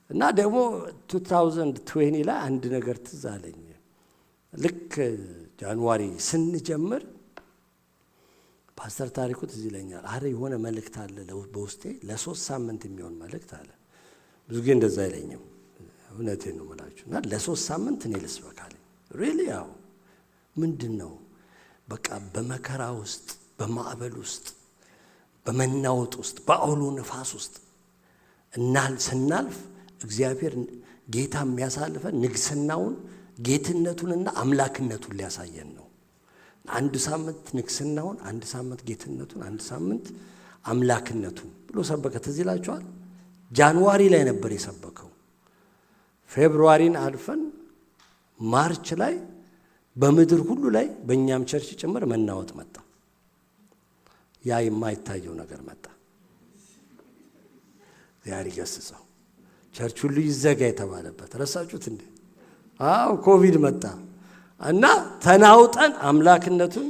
እና ደግሞ 2020 ላይ አንድ ነገር ትዝ አለኝ። ልክ ጃንዋሪ ስንጀምር ፓስተር ታሪኩ ትዝ ይለኛል። የሆነ መልእክት አለ በውስጤ ለ3 ሳምንት የሚሆን መልእክት አለ። ብዙ ጊዜ እንደዛ አይለኝም እውነቴን ነው የምላችሁ እና ለ3 ሳምንት እኔ ልስበክ አለኝ። ሪሊ ያው ምንድነው በቃ በመከራ ውስጥ በማዕበል ውስጥ፣ በመናወጥ ውስጥ፣ በአውሎ ነፋስ ውስጥ ስናልፍ እግዚአብሔር ጌታ የሚያሳልፈን ንግስናውን ጌትነቱንና አምላክነቱን ሊያሳየን ነው። አንድ ሳምንት ንግስናውን፣ አንድ ሳምንት ጌትነቱን፣ አንድ ሳምንት አምላክነቱን ብሎ ሰበከ። ትዝ ይላችኋል። ጃንዋሪ ላይ ነበር የሰበከው። ፌብሩዋሪን አልፈን ማርች ላይ በምድር ሁሉ ላይ በእኛም ቸርች ጭምር መናወጥ መጣ። ያ የማይታየው ነገር መጣ። ዛሬ ገስጸው ቸርች ሁሉ ይዘጋ የተባለበት ረሳችሁት እንዴ? አዎ ኮቪድ መጣ እና ተናውጠን አምላክነቱን፣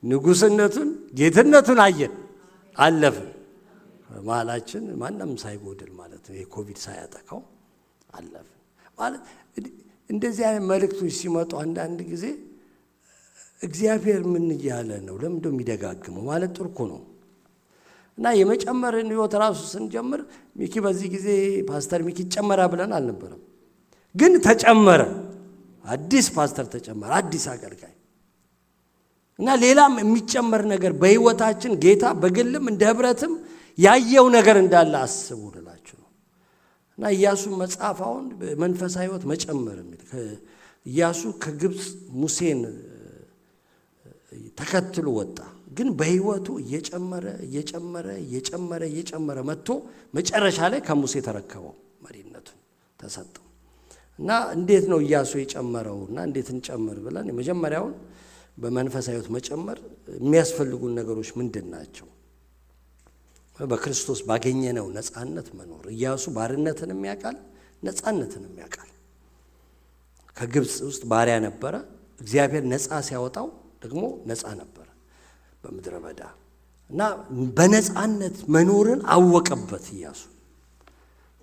ንጉስነቱን፣ ጌትነቱን አየን፣ አለፍን። መሀላችን ማንም ሳይጎድል ማለት ነው። የኮቪድ ሳያጠቃው አለፍን ማለት። እንደዚህ አይነት መልእክቶች ሲመጡ አንዳንድ ጊዜ እግዚአብሔር ምን እያለ ነው? ለምን የሚደጋግመው ማለት ጥሩ እኮ ነው። እና የመጨመርን ህይወት ራሱ ስንጀምር ሚኪ በዚህ ጊዜ ፓስተር ሚኪ ጨመራ ብለን አልነበረም፣ ግን ተጨመረ። አዲስ ፓስተር ተጨመረ፣ አዲስ አገልጋይ እና ሌላም የሚጨመር ነገር በህይወታችን ጌታ በግልም እንደ ህብረትም ያየው ነገር እንዳለ አስቡ ልላችሁ ነው። እና ኢያሱ መጽሐፍ አሁን መንፈሳዊ ህይወት መጨመር የሚል ኢያሱ ከግብፅ ሙሴን ተከትሎ ወጣ። ግን በህይወቱ እየጨመረ መጥቶ መጨረሻ ላይ ከሙሴ ተረከበው፣ መሪነቱን ተሰጠው። እና እንዴት ነው ኢያሱ የጨመረውና እንዴት እንጨምር ብለን የመጀመሪያውን በመንፈሳዊ ህይወት መጨመር የሚያስፈልጉን ነገሮች ምንድን ናቸው? በክርስቶስ ባገኘነው ነፃነት መኖር። ኢያሱ ባርነትንም ያውቃል፣ ነፃነትንም ያውቃል። ከግብፅ ውስጥ ባሪያ ነበረ። እግዚአብሔር ነፃ ሲያወጣው ደግሞ ነፃ ነበረ በምድረ በዳ እና በነፃነት መኖርን አወቀበት ኢያሱ።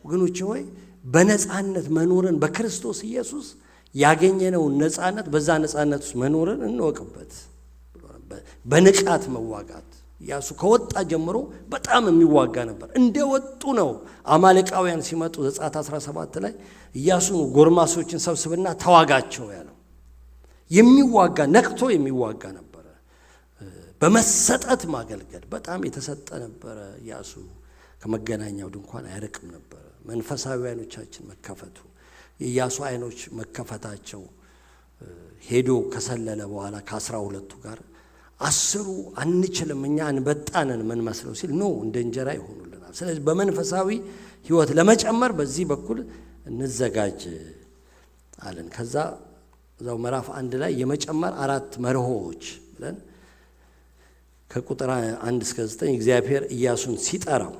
ወገኖቼ ሆይ በነፃነት መኖርን በክርስቶስ ኢየሱስ ያገኘነውን ነፃነት በዛ ነፃነት ውስጥ መኖርን እንወቅበት። በንቃት መዋጋት። ኢያሱ ከወጣ ጀምሮ በጣም የሚዋጋ ነበር። እንደወጡ ነው አማሌቃውያን ሲመጡ ዘጸአት 17 ላይ ኢያሱ ጎርማሶችን ሰብስብና ተዋጋቸው ያለው። የሚዋጋ ነቅቶ የሚዋጋ ነበረ። በመሰጠት ማገልገል በጣም የተሰጠ ነበረ። ኢያሱ ከመገናኛው ድንኳን አይርቅም ነበረ። መንፈሳዊ አይኖቻችን መከፈቱ፣ የኢያሱ አይኖች መከፈታቸው ሄዶ ከሰለለ በኋላ ከ12ቱ ጋር 10 አንችልም እኛ አንበጣንን ምን መስለው ሲል ኖ እንደ እንጀራ ይሆኑልናል። ስለዚህ በመንፈሳዊ ህይወት ለመጨመር በዚህ በኩል እንዘጋጅ አለን። ከዛ እዛው ምዕራፍ 1 ላይ የመጨመር 4 መርሆዎች ብለን ከቁጥር 1 እስከ 9 እግዚአብሔር ኢያሱን ሲጠራው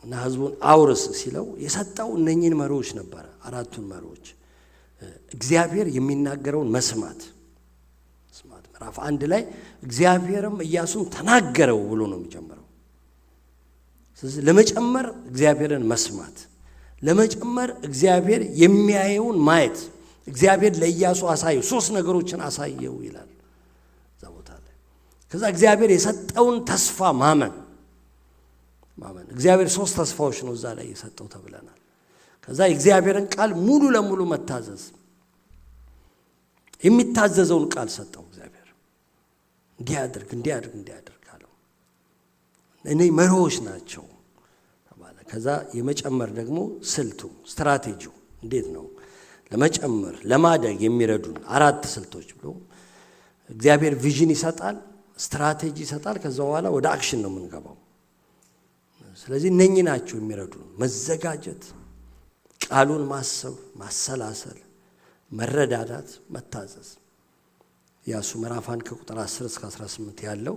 እና ህዝቡን አውርስ ሲለው የሰጠው እነኚህን መርሆዎች ነበረ። 4ቱን መርሆዎች እግዚአብሔር የሚናገረውን መስማት። ምዕራፍ 1 ላይ እግዚአብሔርም ኢያሱን ተናገረው ብሎ ነው የሚጀምረው። ስለዚህ ለመጨመር እግዚአብሔርን መስማት፣ ለመጨመር እግዚአብሔር የሚያየውን ማየት። እግዚአብሔር ለኢያሱ አሳየው፣ 3 ነገሮችን አሳየው ይላል እዛ ቦታ ላይ። ከዛ እግዚአብሔር የሰጠውን ተስፋ ማመን። እግዚአብሔር 3 ተስፋዎች ነው እዛ ላይ የሰጠው ተብለናል። ከዛ የእግዚአብሔርን ቃል ሙሉ ለሙሉ መታዘዝ። የሚታዘዘውን ቃል ሰጠው እግዚአብሔር። እንዲያድርግ አለው። እኔ መርሆዎች ናቸው ተባለ። ከዛ የመጨመር ደግሞ ስልቱ፣ ስትራቴጂው እንዴት ነው ለመጨመር ለማደግ የሚረዱን 4 ስልቶች ብሎ እግዚአብሔር ቪዥን ይሰጣል፣ ስትራቴጂ ይሰጣል። ከዛ በኋላ ወደ አክሽን ነው የምንገባው። ስለዚህ እነኚህ ናቸው የሚረዱን። መዘጋጀት፣ ቃሉን ማሰብ፣ ማሰላሰል፣ መረዳዳት፣ መታዘዝ። ኢያሱ ምዕራፍ 1 ከቁጥር 10 እስከ 18 ያለው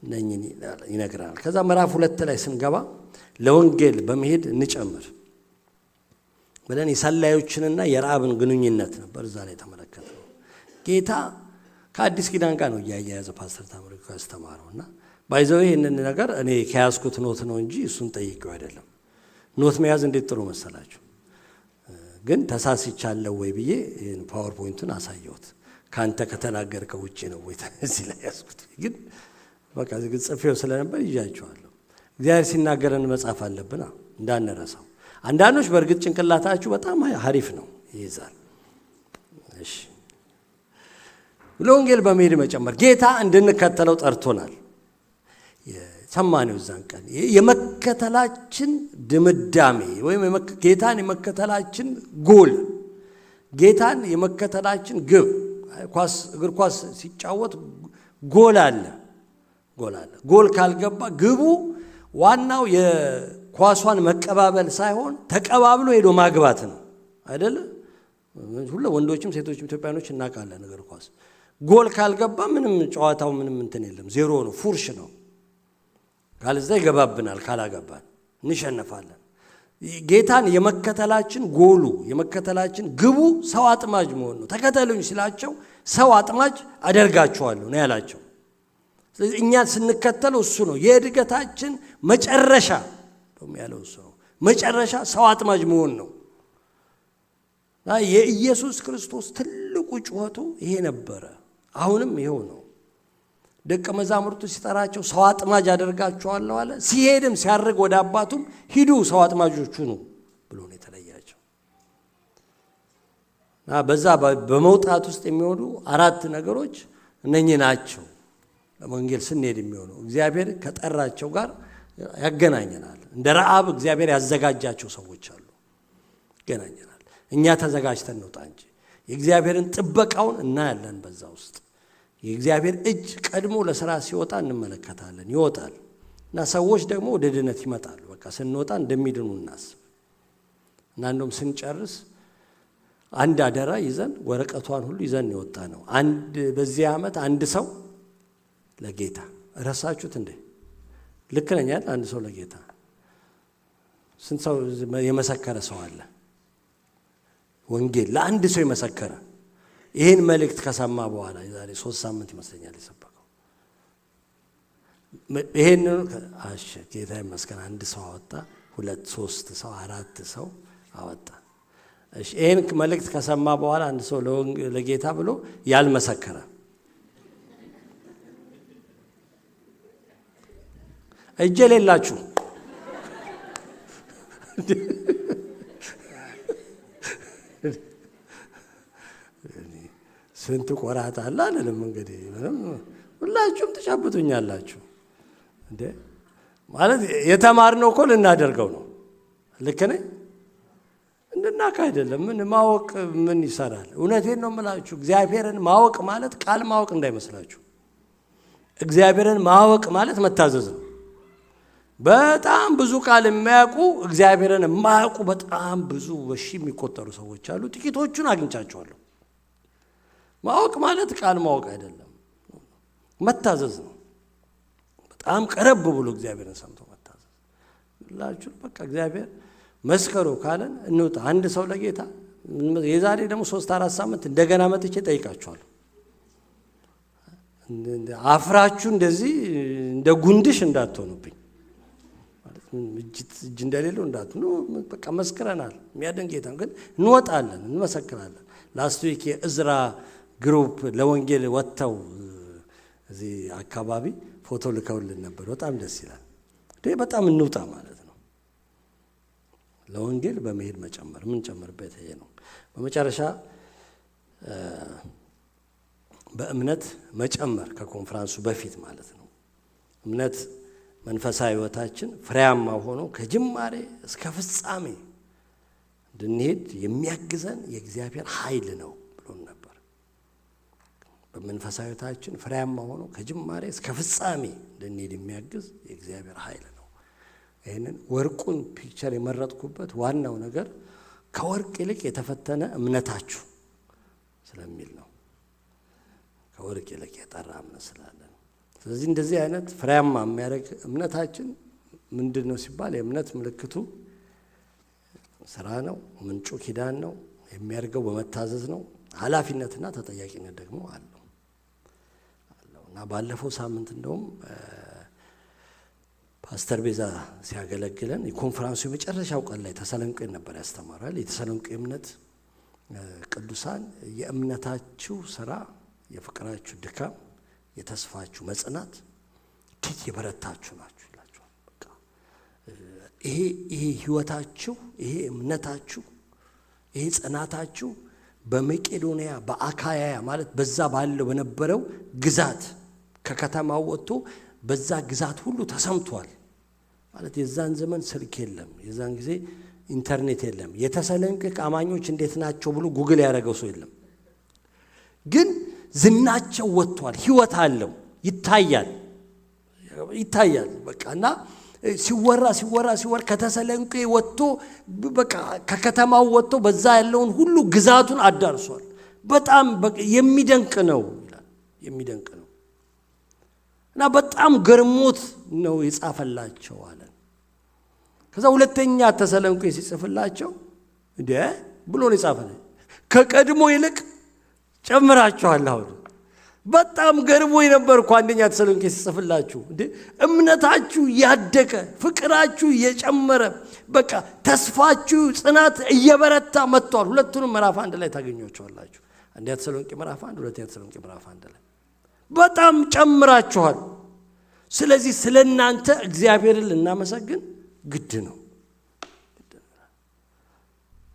እነኚህን ይነግራል። ከዛ ምዕራፍ 2 ላይ ስንገባ ለወንጌል በመሄድ እንጨምር ብለን የሰላዮችንና የረዓብን ግንኙነት ነበር እዛ ላይ ተመለከተው። ጌታ ከአዲስ ኪዳን ጋር ነው እያያያዘ ፓስተር ታምሪኩ ያስተማረውና ባይዘው ይሄንን ነገር እኔ ከያዝኩት ኖት ነው እንጂ እሱን ጠይቄው አይደለም። ኖት መያዝ እንዴት ጥሩ መሰላችሁ። ግን ተሳስቻለሁ ወይ ብዬ ፓወርፖይንቱን አሳየሁት። ካንተ ከተናገርከው ውጪ ነው ወይ እዚህ ላይ ያዝኩት። ግን በቃ ጽፌው ስለነበር ይያችኋለሁ። እግዚአብሔር ሲናገረን መጻፍ አለብን እንዳንረሳው። አንዳንዶች በእርግጥ ጭንቅላታችሁ በጣም ሀሪፍ ነው ይይዛል። እሺ ለወንጌል በመሄድ መጨመር ጌታ እንድንከተለው ጠርቶናል። የሰማነው እዛን ቀን የመከተላችን ድምዳሜ ወይም ጌታን የመከተላችን ጎል፣ ጌታን የመከተላችን ግብ። እግር ኳስ ሲጫወት ጎል አለ። ጎል ካልገባ ግቡ ዋናው የኳሷን መቀባበል ሳይሆን ተቀባብሎ ሄዶ ማግባት ነው አይደለ? ሁሉ ወንዶችም ሴቶችም ኢትዮጵያኖች እናውቃለን። እግር ኳስ ጎል ካልገባ ምንም ጨዋታው ምንም እንትን የለም፣ ዜሮ ነው፣ ፉርሽ ነው። ካልዛ ይገባብናል፣ ካላገባን እንሸነፋለን። ጌታን የመከተላችን ጎሉ የመከተላችን ግቡ ሰው አጥማጅ መሆን ነው። ተከተሉኝ ሲላቸው ሰው አጥማጅ አደርጋቸዋለሁ ነው ያላቸው። ስለዚህ እኛ ስንከተለው እሱ ነው የእድገታችን መጨረሻ ያለው እሱ ነው። መጨረሻ ሰው አጥማጅ መሆን ነው። የኢየሱስ ክርስቶስ ትልቁ ጩኸቱ ይሄ ነበረ። አሁንም ይሄው ነው። ደቀ መዛሙርቱ ሲጠራቸው ሰው አጥማጅ አደርጋቸዋለሁ አለ። ሲሄድም ሲያርግ ወደ አባቱም ሂዱ ሰው አጥማጆቹ ነው ብሎ ነው የተለያቸው። በዛ በመውጣት ውስጥ የሚሆኑ 4 ነገሮች እነኚህ ናቸው። ለወንጌል ስንሄድ የሚሆኑ እግዚአብሔር ከጠራቸው ጋር ያገናኘናል። እንደ ረዓብ እግዚአብሔር ያዘጋጃቸው ሰዎች አሉ፣ ያገናኘናል። እኛ ተዘጋጅተን እንውጣ እንጂ የእግዚአብሔርን ጥበቃውን እናያለን። በዛ ውስጥ የእግዚአብሔር እጅ ቀድሞ ለሥራ ሲወጣ እንመለከታለን። ይወጣል እና ሰዎች ደግሞ ወደ ድነት ይመጣሉ። በቃ ስንወጣ እንደሚድኑ እናስብ እና እንደውም ስንጨርስ አንድ አደራ ይዘን ወረቀቷን ሁሉ ይዘን የወጣ ነው። በዚህ ዓመት አንድ ሰው ለጌታ ረሳችሁት እንዴ? ልክ ነኝ አይደል? አንድ ሰው ለጌታ ስንት ሰው የመሰከረ ሰው አለ? ወንጌል ለአንድ ሰው የመሰከረ ይሄን መልእክት ከሰማ በኋላ የዛሬ 3 ሳምንት ይመስለኛል የሰበከው ይሄን ጌታ ይመስገን። አንድ ሰው አወጣ፣ 2 3 ሰው 4 ሰው አወጣ። እሺ ይሄን መልእክት ከሰማ በኋላ አንድ ሰው ለጌታ ብሎ ያልመሰከረ እጅ የሌላችሁ ስንት ቆራጣ አለ አለለም። እንግዲህ ሁላችሁም ተጫብቱኛላችሁ እንዴ ማለት የተማርነው እኮ ልናደርገው ነው። ልክ ነኝ እንድናካ አይደለም። ምን ማወቅ ምን ይሰራል? እውነቴን ነው የምላችሁ። እግዚአብሔርን ማወቅ ማለት ቃል ማወቅ እንዳይመስላችሁ። እግዚአብሔርን ማወቅ ማለት መታዘዝ ነው። በጣም ብዙ ቃል የሚያውቁ እግዚአብሔርን የማያውቁ በጣም ብዙ በሺ የሚቆጠሩ ሰዎች አሉ። ጥቂቶቹን አግኝቻቸዋለሁ። ማወቅ ማለት ቃል ማወቅ አይደለም፣ መታዘዝ ነው። በጣም ቀረብ ብሎ እግዚአብሔርን ሰምቶ መታዘዝ ሁላችሁ። በቃ እግዚአብሔር መስከሩ ካለን እንውጣ። አንድ ሰው ለጌታ የዛሬ ደግሞ 3-4 ሳምንት እንደገና መጥቼ ጠይቃችኋለሁ። አፍራችሁ እንደዚህ እንደ ጉንድሽ እንዳትሆኑብኝ እጅ እንደሌለው እንዳትሆኑ። በቃ መስክረናል። የሚያደንቅ ጌታ ግን እንወጣለን፣ እንመሰክራለን። ላስት ዊክ የእዝራ ግሩፕ ለወንጌል ወጥተው እዚህ አካባቢ ፎቶ ልከውልን ነበር። በጣም ደስ ይላል። በጣም እንውጣ ማለት ነው። ለወንጌል በመሄድ መጨመር ምን ጨምርበት ይሄ ነው። በመጨረሻ በእምነት መጨመር ከኮንፈረንሱ በፊት ማለት ነው። እምነት መንፈሳዊ ሕይወታችን ፍሬያማ ሆኖ ከጅማሬ እስከ ፍጻሜ እንድንሄድ የሚያግዘን የእግዚአብሔር ኃይል ነው ብሎን ነበር። በመንፈሳዊ ሕይወታችን ፍሬያማ ሆኖ ከጅማሬ እስከ ፍጻሜ እንድንሄድ የሚያግዝ የእግዚአብሔር ኃይል ነው። ይህንን ወርቁን ፒክቸር የመረጥኩበት ዋናው ነገር ከወርቅ ይልቅ የተፈተነ እምነታችሁ ስለሚል ነው። ከወርቅ ይልቅ የጠራ እምነት ስላለ ነው። ስለዚህ እንደዚህ አይነት ፍሬያማ የሚያደርግ እምነታችን ምንድን ነው ሲባል የእምነት ምልክቱ ስራ ነው። ምንጩ ኪዳን ነው። የሚያደርገው በመታዘዝ ነው። ኃላፊነትና ተጠያቂነት ደግሞ አለው እና ባለፈው ሳምንት እንደውም ፓስተር ቤዛ ሲያገለግለን የኮንፈረንሱ የመጨረሻው ቀን ላይ ተሰሎንቄ ነበር ያስተማራል። የተሰሎንቄ እምነት ቅዱሳን የእምነታችሁ ስራ፣ የፍቅራችሁ ድካም፣ የተስፋችሁ መጽናት ከት የበረታችሁ ናችሁ ይላችኋል። በቃ ይሄ ህይወታችሁ፣ ይሄ እምነታችሁ፣ ይሄ ጽናታችሁ በመቄዶንያ በአካያ ማለት በዛ ባለው በነበረው ግዛት ከከተማው ወጥቶ በዛ ግዛት ሁሉ ተሰምቷል። ማለት የዛን ዘመን ስልክ የለም፣ የዛን ጊዜ ኢንተርኔት የለም። የተሰሎንቄ አማኞች እንዴት ናቸው ብሎ ጉግል ያደረገው ሰው የለም። ግን ዝናቸው ወጥቷል፣ ህይወት አለው፣ ይታያል በቃና ሲወራ ከተሰሎንቄ ወጥቶ በቃ ከከተማው ወጥቶ በዛ ያለውን ሁሉ ግዛቱን አዳርሷል። በጣም የሚደንቅ ነው ይላል፣ የሚደንቅ ነው። እና በጣም ገርሞት ነው የጻፈላቸው አለ። ከዛ ሁለተኛ ተሰሎንቄ ሲጽፍላቸው እንዴ ብሎ ነው የጻፈው፣ ከቀድሞ ይልቅ ጨምራችኋል አሁን። በጣም ገርሞኝ ነበር እኮ አንደኛ ተሰሎንቄ ሲጽፍላችሁ እንዴ እምነታችሁ ያደገ፣ ፍቅራችሁ እየጨመረ፣ በቃ ተስፋችሁ ጽናት እየበረታ መጥቷል። ሁለቱንም ምዕራፍ 1 ላይ ታገኙዋቸዋላችሁ። አንደኛ ተሰሎንቄ ምዕራፍ 1፣ ሁለተኛ ተሰሎንቄ ምዕራፍ 1 ላይ በጣም ጨምራችኋል። ስለዚህ ስለናንተ እግዚአብሔርን ልናመሰግን ግድ ነው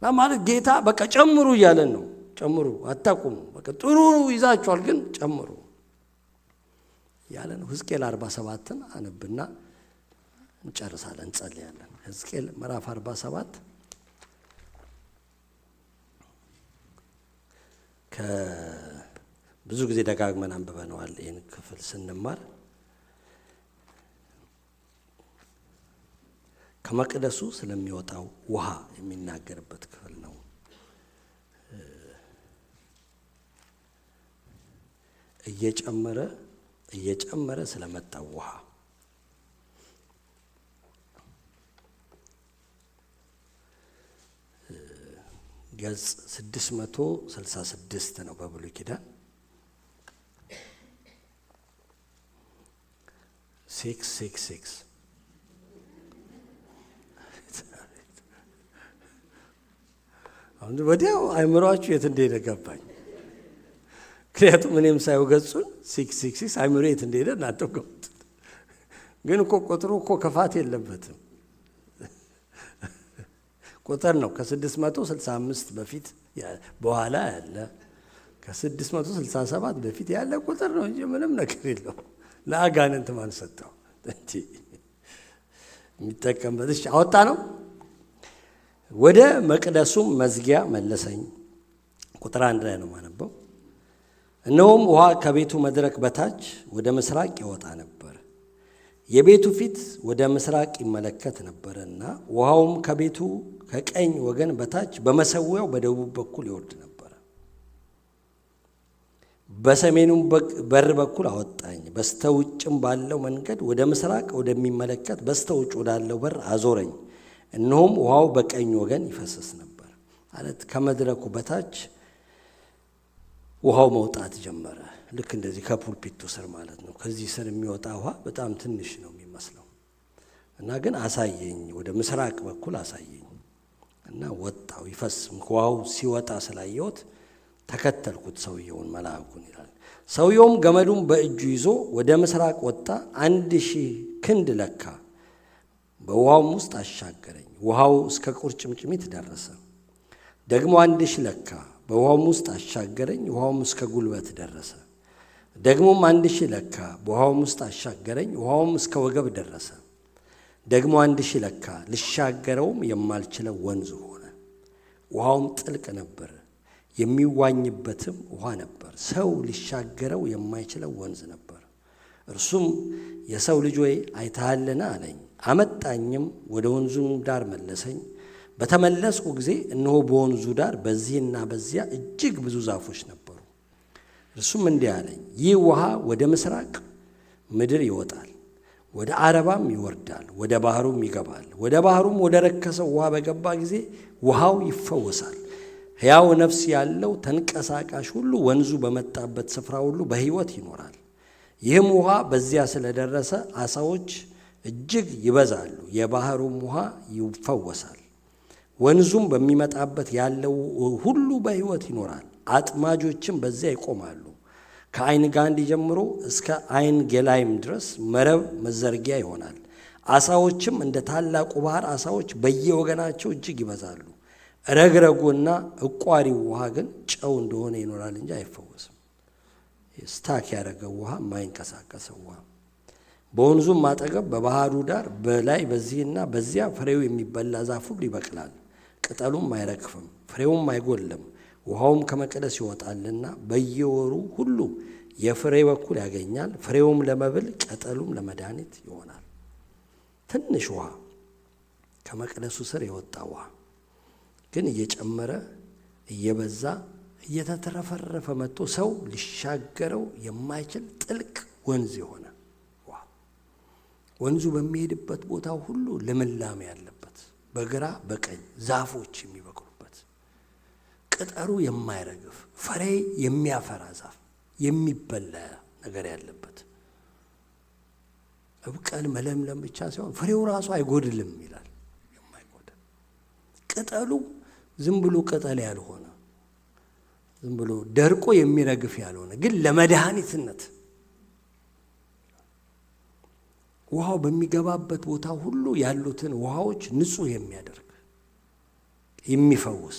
ማለት ጌታ በቃ ጨምሩ እያለን ነው። ጨምሩ፣ አታቁሙ፣ በቃ ጥሩ ይዛችኋል ግን ጨምሩ ያለ ነው። ሕዝቅኤል 47ን አንብና እንጨርሳለን፣ እንጸልያለን። ሕዝቅኤል ምዕራፍ 47 ብዙ ጊዜ ደጋግመን አንብበነዋል። ይህን ክፍል ስንማር ከመቅደሱ ስለሚወጣው ውሃ የሚናገርበት ክፍል ነው። እየጨመረ ስለመጣው ውሃ ገጽ 666 ነው በብሉይ ኪዳን 666 አሁን ወዲያው አይምሮአችሁ የት እንደሄደ ገባኝ። ምክንያቱም እኔም ሳየው ገጹን 666 አይምሮ የት እንደሄደ እናጠቀምት። ግን እኮ ቁጥሩ እኮ ክፋት የለበትም፣ ቁጥር ነው። ከ665 በፊት በኋላ ያለ ከ667 በፊት ያለ ቁጥር ነው እንጂ ምንም ነገር የለው። ለአጋንንት ማን ሰጠው እንጂ የሚጠቀምበት። እሺ አወጣ ነው። ወደ መቅደሱም መዝጊያ መለሰኝ። ቁጥር 1 ላይ ነው ማነበው። እነሆም ውሃ ከቤቱ መድረክ በታች ወደ ምስራቅ ይወጣ ነበር። የቤቱ ፊት ወደ ምስራቅ ይመለከት ነበርና ውሃውም ከቤቱ ከቀኝ ወገን በታች በመሰዊያው በደቡብ በኩል ይወርድ ነበር። በሰሜኑም በር በኩል አወጣኝ። በስተውጭም ባለው መንገድ ወደ ምስራቅ ወደሚመለከት በስተውጭ ወዳለው በር አዞረኝ። እነሆም ውሃው በቀኝ ወገን ይፈስስ ነበር። ማለት ከመድረኩ በታች ውሃው መውጣት ጀመረ። ልክ እንደዚህ ከፑልፒቱ ስር ማለት ነው። ከዚህ ስር የሚወጣ ውሃ በጣም ትንሽ ነው የሚመስለው እና ግን አሳየኝ፣ ወደ ምስራቅ በኩል አሳየኝ እና ወጣው ይፈስም። ውሃው ሲወጣ ስላየሁት ተከተልኩት ሰውየውን፣ መልአኩን ይላል። ሰውየውም ገመዱን በእጁ ይዞ ወደ ምስራቅ ወጣ፣ 1000 ክንድ ለካ፣ በውሃውም ውስጥ አሻገረኝ። ውሃው እስከ ቁርጭምጭሚት ደረሰ። ደግሞ 1000 ለካ፣ በውሃውም ውስጥ አሻገረኝ። ውሃውም እስከ ጉልበት ደረሰ። ደግሞም 1000 ለካ፣ በውሃውም ውስጥ አሻገረኝ። ውሃውም እስከ ወገብ ደረሰ። ደግሞ 1000 ለካ፣ ልሻገረውም የማልችለው ወንዝ ሆነ። ውሃውም ጥልቅ ነበር፣ የሚዋኝበትም ውሃ ነበር። ሰው ሊሻገረው የማይችለው ወንዝ ነበር። እርሱም የሰው ልጅ ሆይ አይተሃልን አለኝ። አመጣኝም፣ ወደ ወንዙም ዳር መለሰኝ። በተመለስኩ ጊዜ እነሆ በወንዙ ዳር በዚህና በዚያ እጅግ ብዙ ዛፎች ነበሩ። እርሱም እንዲህ አለኝ፣ ይህ ውሃ ወደ ምስራቅ ምድር ይወጣል፣ ወደ አረባም ይወርዳል፣ ወደ ባህሩም ይገባል። ወደ ባህሩም ወደ ረከሰው ውሃ በገባ ጊዜ ውሃው ይፈወሳል። ሕያው ነፍስ ያለው ተንቀሳቃሽ ሁሉ ወንዙ በመጣበት ስፍራ ሁሉ በሕይወት ይኖራል። ይህም ውሃ በዚያ ስለደረሰ ዓሣዎች እጅግ ይበዛሉ፣ የባህሩም ውሃ ይፈወሳል። ወንዙም በሚመጣበት ያለው ሁሉ በሕይወት ይኖራል። አጥማጆችም በዚያ ይቆማሉ። ከዓይን ጋንዲ ጀምሮ እስከ ዓይን ጌላይም ድረስ መረብ መዘርጊያ ይሆናል። ዓሣዎችም እንደ ታላቁ ባህር ዓሣዎች በየወገናቸው እጅግ ይበዛሉ። ረግረጉና እቋሪው ውሃ ግን ጨው እንደሆነ ይኖራል እንጂ አይፈወስም። ስታክ ያደረገው ውሃ፣ የማይንቀሳቀሰው ውሃ። በወንዙም አጠገብ በባህሩ ዳር በላይ በዚህና በዚያ ፍሬው የሚበላ ዛፍ ሁሉ ይበቅላል፣ ቅጠሉም አይረግፍም፣ ፍሬውም አይጎልም። ውሃውም ከመቅደስ ይወጣልና በየወሩ ሁሉ የፍሬ በኩል ያገኛል። ፍሬውም ለመብል ቅጠሉም ለመድኃኒት ይሆናል። ትንሽ ውሃ ከመቅደሱ ስር የወጣ ውሃ ግን እየጨመረ እየበዛ እየተትረፈረፈ መጥቶ ሰው ሊሻገረው የማይችል ጥልቅ ወንዝ የሆነ ውሃ። ወንዙ በሚሄድበት ቦታ ሁሉ ልምላሜ ያለበት፣ በግራ በቀኝ ዛፎች የሚበቅሉበት፣ ቅጠሉ የማይረግፍ ፍሬ የሚያፈራ ዛፍ፣ የሚበላ ነገር ያለበት። እብቀል መለምለም ብቻ ሳይሆን ፍሬው ራሱ አይጎድልም ይላል። የማይጎድል ቅጠሉ ዝም ብሎ ቅጠል ያልሆነ፣ ዝም ብሎ ደርቆ የሚረግፍ ያልሆነ ግን ለመድኃኒትነት ውሃው በሚገባበት ቦታ ሁሉ ያሉትን ውሃዎች ንጹህ የሚያደርግ የሚፈውስ፣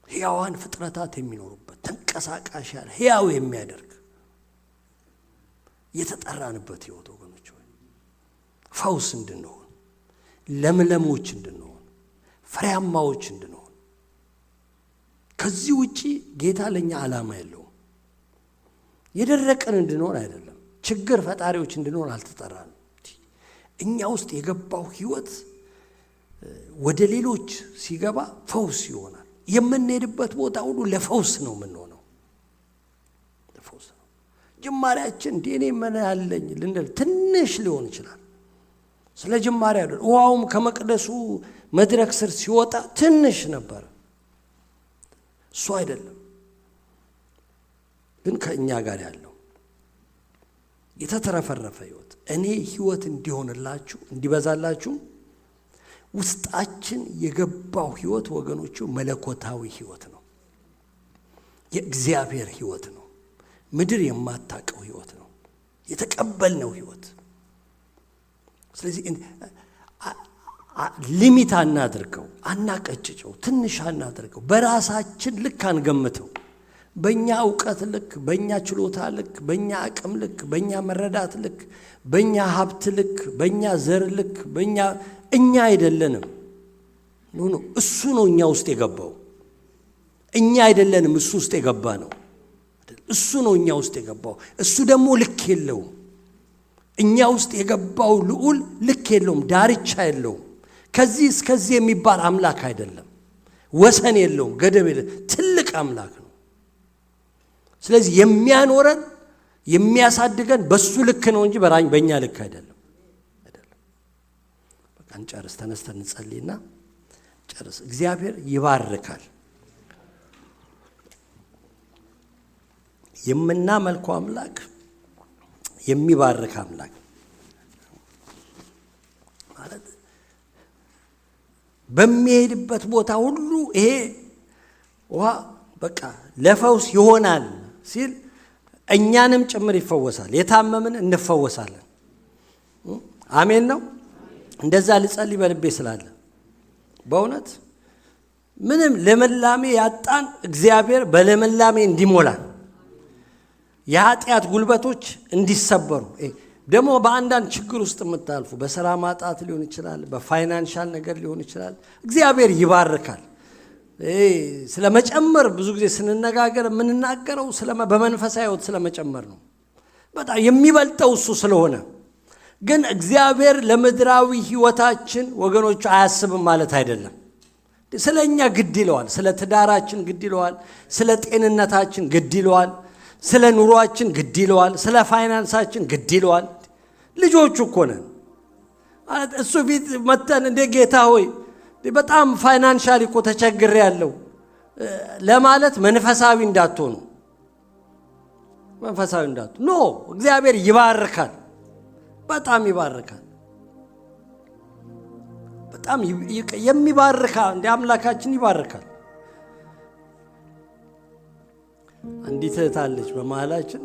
ሕያዋን ፍጥረታት የሚኖሩበት ተንቀሳቃሽ ያለ ሕያው የሚያደርግ የተጠራንበት ሕይወት ወገኖች ሆይ ፈውስ እንድንሆን፣ ለምለሞች እንድንሆን፣ ፍሬያማዎች እንድንሆን። ከዚህ ውጪ ጌታ ለኛ ዓላማ የለውም። የደረቀን እንድንሆን አይደለም። ችግር ፈጣሪዎች እንድንሆን አልተጠራንም። እኛ ውስጥ የገባው ሕይወት ወደ ሌሎች ሲገባ ፈውስ ይሆናል። የምንሄድበት ቦታ ሁሉ ለፈውስ ነው የምንሆነው። ለፈውስ ነው ጅማሬያችን። እኔ ምን ያለኝ ልንል ትንሽ ሊሆን ይችላል። ስለ ጅማሬ አይደል። ውሃውም ከመቅደሱ መድረክ ስር ሲወጣ ትንሽ ነበር። እሱ አይደለም ግን ከእኛ ጋር ያለው የተተረፈረፈ ሕይወት። እኔ ሕይወት እንዲሆንላችሁ እንዲበዛላችሁ ውስጣችን የገባው ሕይወት ወገኖቹ መለኮታዊ ሕይወት ነው። የእግዚአብሔር ሕይወት ነው። ምድር የማታውቀው ሕይወት ነው። የተቀበልነው ሕይወት። ስለዚህ ሊሚት አናድርገው፣ አናቀጭጨው፣ ትንሽ አናድርገው። በራሳችን ልክ አንገምተው። በእኛ እውቀት ልክ፣ በእኛ ችሎታ ልክ፣ በእኛ አቅም ልክ፣ በእኛ መረዳት ልክ፣ በእኛ ሀብት ልክ፣ በእኛ ዘር ልክ፣ እኛ አይደለንም። እሱ ነው እኛ ውስጥ የገባው። እኛ አይደለንም እሱ ውስጥ የገባ ነው። እሱ ነው እኛ ውስጥ የገባው። እሱ ደግሞ ልክ የለውም። እኛ ውስጥ የገባው ልዑል ልክ የለውም፣ ዳርቻ የለውም። ከዚህ እስከዚህ የሚባል አምላክ አይደለም። ወሰን የለውም፣ ገደብ የለም። ትልቅ አምላክ ነው። ስለዚህ የሚያኖረን የሚያሳድገን በሱ ልክ ነው እንጂ በእኛ ልክ አይደለም። በቃ እንጨርስ። ተነስተን እንጸልይና ጨርስ። እግዚአብሔር ይባርካል። የምናመልከው አምላክ የሚባርክ አምላክ ማለት በሚሄድበት ቦታ ሁሉ ይሄ ውሃ በቃ ለፈውስ ይሆናል ሲል እኛንም ጭምር ይፈወሳል። የታመምን እንፈወሳለን። አሜን ነው። እንደዛ ልጸልይ በልቤ ስላለ በእውነት ምንም ለመላሜ ያጣን እግዚአብሔር በለመላሜ እንዲሞላን፣ የኃጢአት ጉልበቶች እንዲሰበሩ። ደግሞ በአንዳንድ ችግር ውስጥ የምታልፉ በሥራ ማጣት ሊሆን ይችላል፣ በፋይናንሻል ነገር ሊሆን ይችላል። እግዚአብሔር ይባርካል። ስለመጨመር ብዙ ጊዜ ስንነጋገር የምንናገረው በመንፈሳዊ ሕይወት ስለመጨመር ነው። በጣም የሚበልጠው እሱ ስለሆነ ግን እግዚአብሔር ለምድራዊ ሕይወታችን ወገኖቹ አያስብም ማለት አይደለም። ስለ እኛ ግድ ይለዋል። ስለ ትዳራችን ግድ ይለዋል። ስለ ጤንነታችን ግድ ይለዋል። ስለ ኑሯችን ግድ ይለዋል። ስለ ፋይናንሳችን ግድ ይለዋል። ልጆቹ እኮ ነን። እሱ ፊት መተን እንደ ጌታ ሆይ በጣም ፋይናንሻሊ እኮ ተቸግሬ ያለው ለማለት መንፈሳዊ እንዳትሆኑ፣ መንፈሳዊ እንዳትሆኑ። ኖ እግዚአብሔር ይባርካል፣ በጣም ይባርካል። በጣም የሚባርካ እንደ አምላካችን ይባርካል። አንዲት እህት አለች በመሃላችን፣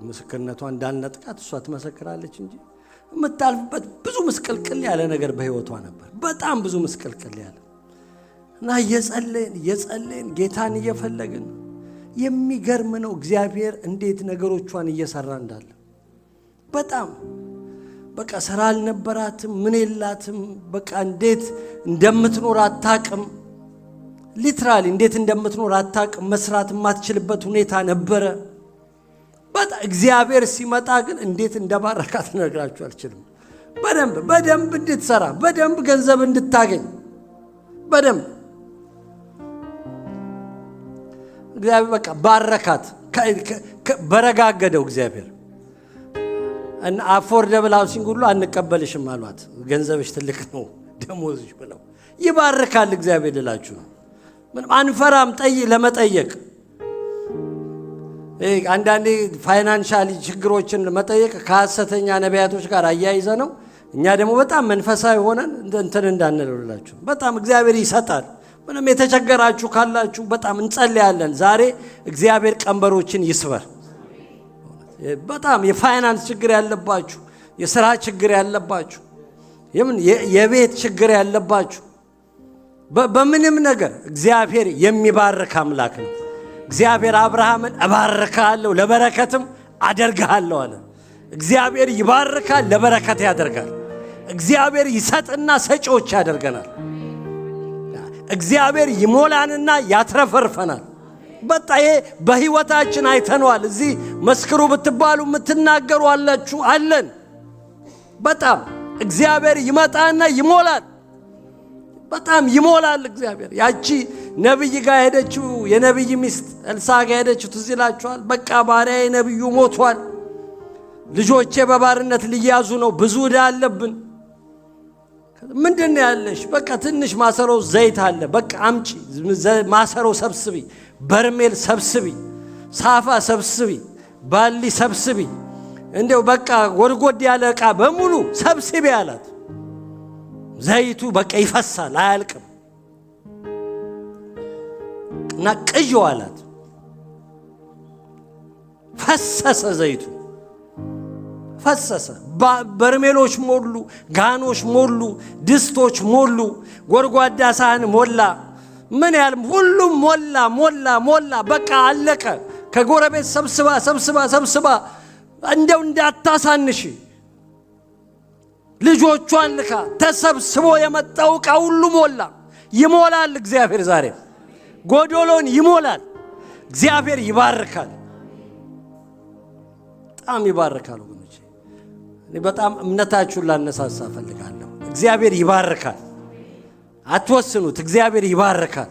ምስክርነቷ እንዳልነጥቃት እሷ ትመሰክራለች እንጂ የምታልፍበት ብዙ ምስቅልቅል ያለ ነገር በሕይወቷ ነበር። በጣም ብዙ ምስቅልቅል ያለ እና እየጸለይን ጌታን እየፈለግን የሚገርም ነው እግዚአብሔር እንዴት ነገሮቿን እየሰራ እንዳለ። በጣም በቃ ስራ አልነበራትም፣ ምን የላትም። በቃ እንዴት እንደምትኖር አታቅም። ሊትራሊ እንዴት እንደምትኖር አታቅም። መስራት የማትችልበት ሁኔታ ነበረ። በጣም እግዚአብሔር ሲመጣ ግን እንዴት እንደባረካት ነግራችሁ አልችልም። በደንብ እንድትሰራ፣ በደንብ ገንዘብ እንድታገኝ፣ በደንብ እግዚአብሔር በቃ ባረካት። በረጋገደው እግዚአብሔር እና አፎርደብል ሃውሲንግ ሁሉ አንቀበልሽም አሏት። ገንዘብሽ ትልቅ ነው ደሞዝሽ ብለው። ይባርካል እግዚአብሔር ልላችሁ ነው። ምንም አንፈራም ለመጠየቅ። አንዳንዴ ፋይናንሻሊ ችግሮችን መጠየቅ ከሐሰተኛ ነቢያቶች ጋር አያይዘ ነው። እኛ ደግሞ በጣም መንፈሳዊ ሆነን እንትን እንዳንልላችሁ በጣም እግዚአብሔር ይሰጣል። ምንም የተቸገራችሁ ካላችሁ በጣም እንጸልያለን። ዛሬ እግዚአብሔር ቀንበሮችን ይስበር። በጣም የፋይናንስ ችግር ያለባችሁ፣ የሥራ ችግር ያለባችሁ፣ የቤት ችግር ያለባችሁ፣ በምንም ነገር እግዚአብሔር የሚባርክ አምላክ ነው። እግዚአብሔር አብርሃምን እባርካለሁ ለበረከትም አደርግሃለሁ አለ። እግዚአብሔር ይባርካል፣ ለበረከት ያደርጋል። እግዚአብሔር ይሰጥና ሰጪዎች ያደርገናል። እግዚአብሔር ይሞላንና ያትረፈርፈናል። በጣም በህይወታችን አይተነዋል። እዚህ መስክሩ ብትባሉ የምትናገሩ አላችሁ አለን። በጣም እግዚአብሔር ይመጣና ይሞላል። በጣም ይሞላል እግዚአብሔር። ያቺ ነብይ ጋር ሄደችው፣ የነብይ ሚስት ኤልሳ ጋር ሄደችው። ትዝ ይላችኋል። በቃ ባሪያዬ ነብዩ ሞቷል፣ ልጆቼ በባርነት ሊያዙ ነው፣ ብዙ ዕዳ አለብን። ምንድነው ያለሽ? በቃ ትንሽ ማሰሮ ዘይት አለ፣ በቃ አምጪ፣ ማሰሮ ሰብስቢ፣ በርሜል ሰብስቢ፣ ሳፋ ሰብስቢ፣ ባሊ ሰብስቢ፣ እንደው በቃ ጎድጎድ ያለ ዕቃ በሙሉ ሰብስቢ አላት። ዘይቱ በቃ ይፈሳል አያልቅም። እና ቅጆ አላት። ፈሰሰ፣ ዘይቱ ፈሰሰ። በርሜሎች ሞሉ፣ ጋኖች ሞሉ፣ ድስቶች ሞሉ፣ ጎድጓዳ ሳህን ሞላ። ምን ያህል ሁሉም ሞላ። በቃ አለቀ። ከጎረቤት ሰብስባ እንደው እንዳታሳንሽ ልጆቿን ልካ ተሰብስቦ የመጣው ዕቃ ሁሉ ሞላ። ይሞላል እግዚአብሔር ዛሬ ጎዶሎን ይሞላል። እግዚአብሔር ይባርካል፣ በጣም ይባርካል ወገኖቼ። እኔ በጣም እምነታችሁን ላነሳሳ ፈልጋለሁ። እግዚአብሔር ይባርካል። አትወስኑት። እግዚአብሔር ይባርካል።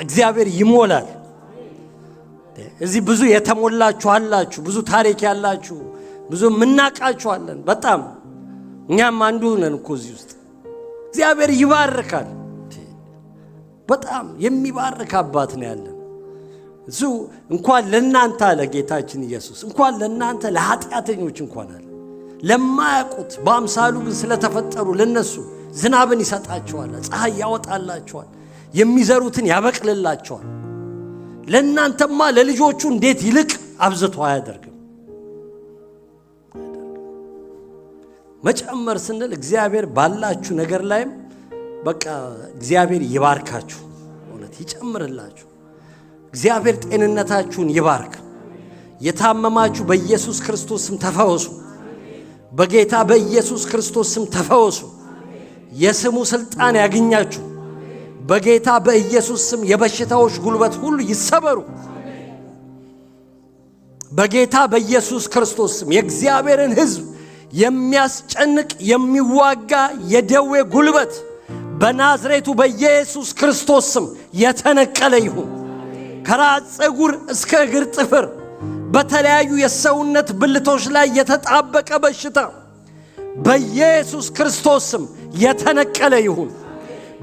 እግዚአብሔር ይሞላል። እዚህ ብዙ የተሞላችሁ አላችሁ፣ ብዙ ታሪክ ያላችሁ፣ ብዙ ምናቃችኋለን። በጣም እኛም አንዱ ነን እኮ እዚህ ውስጥ። እግዚአብሔር ይባርካል። በጣም የሚባርክ አባት ነው ያለን። እሱ እንኳን ለናንተ አለ ጌታችን ኢየሱስ፣ እንኳን ለናንተ ለኃጢአተኞች እንኳን አለ፣ ለማያውቁት በአምሳሉ ግን ስለተፈጠሩ ለነሱ ዝናብን ይሰጣቸዋል፣ ፀሐይ ያወጣላቸዋል፣ የሚዘሩትን ያበቅልላቸዋል። ለናንተማ ለልጆቹ እንዴት ይልቅ አብዝቶ አያደርግም? መጨመር ስንል እግዚአብሔር ባላችሁ ነገር ላይም በቃ እግዚአብሔር ይባርካችሁ፣ እውነት ይጨምርላችሁ። እግዚአብሔር ጤንነታችሁን ይባርክ። የታመማችሁ በኢየሱስ ክርስቶስ ስም ተፈወሱ። በጌታ በኢየሱስ ክርስቶስ ስም ተፈወሱ። የስሙ ስልጣን ያገኛችሁ። በጌታ በኢየሱስ ስም የበሽታዎች ጉልበት ሁሉ ይሰበሩ። በጌታ በኢየሱስ ክርስቶስ ስም የእግዚአብሔርን ሕዝብ የሚያስጨንቅ የሚዋጋ የደዌ ጉልበት በናዝሬቱ በኢየሱስ ክርስቶስ ስም የተነቀለ ይሁን። ከራስ ፀጉር እስከ እግር ጥፍር በተለያዩ የሰውነት ብልቶች ላይ የተጣበቀ በሽታ በኢየሱስ ክርስቶስ ስም የተነቀለ ይሁን።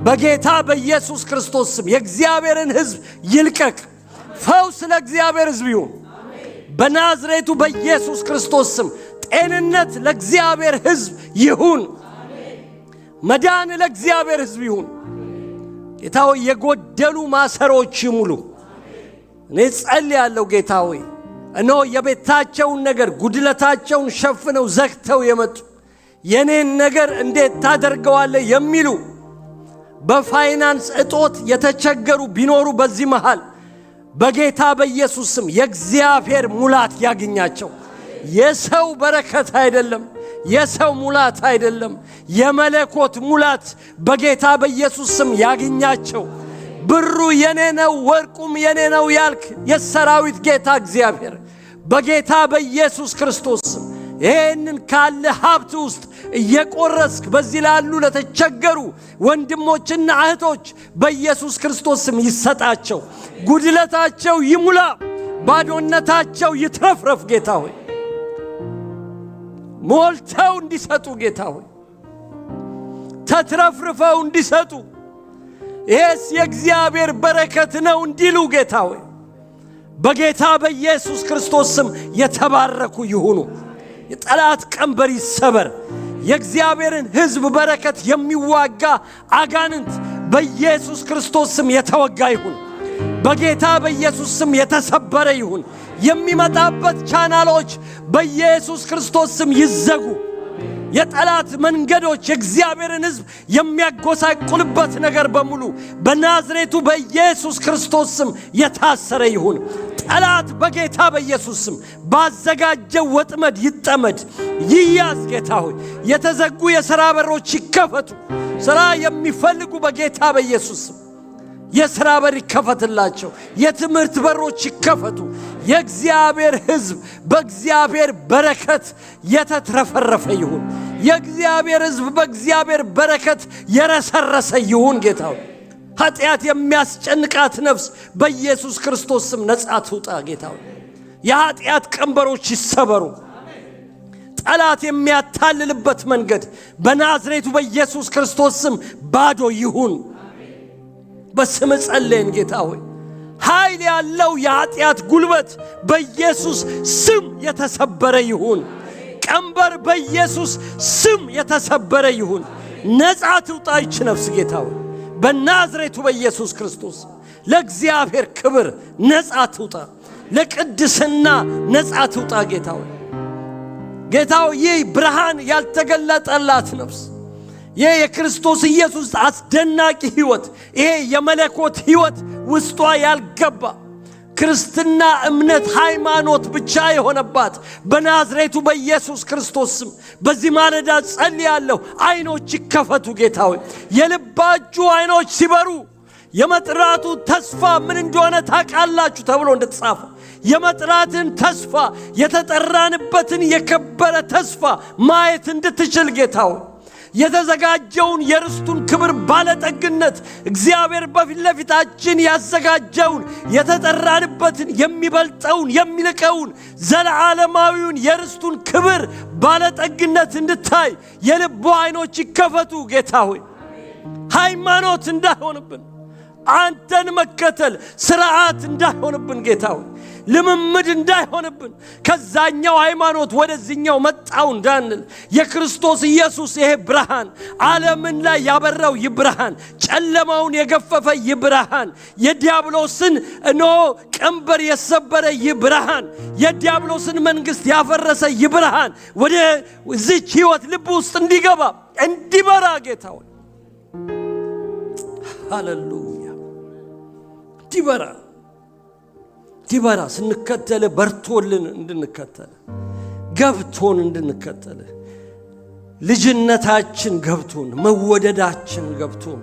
በጌታ በኢየሱስ ክርስቶስ ስም የእግዚአብሔርን ሕዝብ ይልቀቅ። ፈውስ ለእግዚአብሔር ሕዝብ ይሁን። በናዝሬቱ በኢየሱስ ክርስቶስ ስም ጤንነት ለእግዚአብሔር ሕዝብ ይሁን። መዳን ለእግዚአብሔር ሕዝብ ይሁን። ጌታ ሆይ የጎደሉ ማሰሮች ይሙሉ። እኔ ጸልያለሁ ጌታ ሆይ እነሆ የቤታቸውን ነገር ጉድለታቸውን ሸፍነው ዘግተው የመጡ የኔን ነገር እንዴት ታደርገዋለህ የሚሉ በፋይናንስ እጦት የተቸገሩ ቢኖሩ በዚህ መሃል በጌታ በኢየሱስ ስም የእግዚአብሔር ሙላት ያገኛቸው። የሰው በረከት አይደለም፣ የሰው ሙላት አይደለም፣ የመለኮት ሙላት በጌታ በኢየሱስ ስም ያገኛቸው። ብሩ የኔ ነው ወርቁም የኔ ነው ያልክ የሰራዊት ጌታ እግዚአብሔር በጌታ በኢየሱስ ክርስቶስ ስም ይሄንን ካለ ሀብት ውስጥ እየቆረስክ በዚህ ላሉ ለተቸገሩ ወንድሞችና እህቶች በኢየሱስ ክርስቶስ ስም ይሰጣቸው። ጉድለታቸው ይሙላ፣ ባዶነታቸው ይትረፍረፍ። ጌታ ሆይ ሞልተው እንዲሰጡ፣ ጌታ ሆይ ተትረፍርፈው እንዲሰጡ፣ ይሄስ የእግዚአብሔር በረከት ነው እንዲሉ ጌታ ሆይ በጌታ በኢየሱስ ክርስቶስ ስም የተባረኩ ይሁኑ። የጠላት ቀንበር ይሰበር። የእግዚአብሔርን ሕዝብ በረከት የሚዋጋ አጋንንት በኢየሱስ ክርስቶስ ስም የተወጋ ይሁን። በጌታ በኢየሱስ ስም የተሰበረ ይሁን። የሚመጣበት ቻናሎች በኢየሱስ ክርስቶስ ስም ይዘጉ። የጠላት መንገዶች የእግዚአብሔርን ሕዝብ የሚያጎሳቁልበት ነገር በሙሉ በናዝሬቱ በኢየሱስ ክርስቶስ ስም የታሰረ ይሁን። ጠላት በጌታ በኢየሱስ ስም ባዘጋጀው ወጥመድ ይጠመድ፣ ይያዝ። ጌታ ሆይ የተዘጉ የሥራ በሮች ይከፈቱ። ሥራ የሚፈልጉ በጌታ በኢየሱስ ስም የሥራ በር ይከፈትላቸው። የትምህርት በሮች ይከፈቱ። የእግዚአብሔር ሕዝብ በእግዚአብሔር በረከት የተትረፈረፈ ይሁን። የእግዚአብሔር ሕዝብ በእግዚአብሔር በረከት የረሰረሰ ይሁን። ጌታ ሆይ ኃጢአት የሚያስጨንቃት ነፍስ በኢየሱስ ክርስቶስ ስም ነጻ ትውጣ። ጌታ ሆይ የኃጢአት ቀንበሮች ይሰበሩ። ጠላት የሚያታልልበት መንገድ በናዝሬቱ በኢየሱስ ክርስቶስ ስም ባዶ ይሁን። በስም ጸለይን ጌታ ሆይ ኃይል ያለው የኃጢአት ጉልበት በኢየሱስ ስም የተሰበረ ይሁን። ቀንበር በኢየሱስ ስም የተሰበረ ይሁን። ነጻ ትውጣ ይች ነፍስ ጌታ ሆይ በናዝሬቱ በኢየሱስ ክርስቶስ ለእግዚአብሔር ክብር ነጻ ትውጣ። ለቅድስና ነጻ ትውጣ። ጌታ ሆይ ይህ ብርሃን ያልተገለጠላት ነፍስ ይህ የክርስቶስ ኢየሱስ አስደናቂ ሕይወት ይሄ የመለኮት ሕይወት ውስጧ ያልገባ ክርስትና እምነት ሃይማኖት ብቻ የሆነባት በናዝሬቱ በኢየሱስ ክርስቶስ ስም በዚህ ማለዳ ጸልያለሁ። አይኖች ይከፈቱ። ጌታ ሆይ የልባችሁ አይኖች ሲበሩ የመጥራቱ ተስፋ ምን እንደሆነ ታውቃላችሁ ተብሎ እንደተጻፈ የመጥራትን ተስፋ የተጠራንበትን የከበረ ተስፋ ማየት እንድትችል ጌታ ሆይ የተዘጋጀውን የርስቱን ክብር ባለጠግነት እግዚአብሔር በፊት ለፊታችን ያዘጋጀውን የተጠራንበትን የሚበልጠውን የሚልቀውን ዘላለማዊውን የርስቱን ክብር ባለጠግነት እንድታይ የልብ አይኖች ይከፈቱ። ጌታ ሆይ ሃይማኖት እንዳይሆንብን አንተን መከተል ስርዓት እንዳይሆንብን ጌታ ሆይ ልምምድ እንዳይሆንብን ከዛኛው ሃይማኖት ወደዚህኛው መጣው እንዳንል የክርስቶስ ኢየሱስ ይሄ ብርሃን ዓለምን ላይ ያበራው ይብርሃን ጨለማውን የገፈፈ ይብርሃን የዲያብሎስን ቀንበር የሰበረ ይብርሃን የዲያብሎስን መንግስት ያፈረሰ ይብርሃን ወደ እዚህ ሕይወት ልብ ውስጥ እንዲገባ እንዲበራ ጌታ ሆይ ሃሌሉያ ዲበራ ስንከተለ በርቶልን እንድንከተለ ገብቶን እንድንከተለ ልጅነታችን ገብቶን መወደዳችን ገብቶን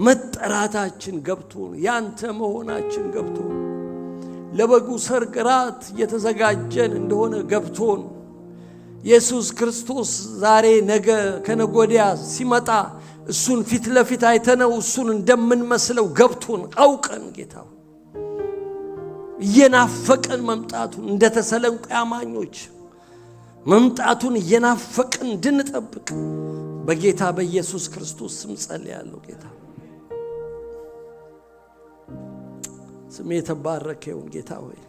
መጠራታችን ገብቶን ያንተ መሆናችን ገብቶን ለበጉ ሰርግ ራት የተዘጋጀን እንደሆነ ገብቶን ኢየሱስ ክርስቶስ ዛሬ ነገ ከነጎዲያ ሲመጣ እሱን ፊት ለፊት አይተነው እሱን እንደምንመስለው ገብቶን አውቀን ጌታ እየናፈቀን መምጣቱን እንደ ተሰሎንቄ አማኞች መምጣቱን እየናፈቀን እንድንጠብቅ በጌታ በኢየሱስ ክርስቶስ ስም ጸልያለሁ። ጌታ ስም የተባረከ ይሁን። ጌታ ሆይ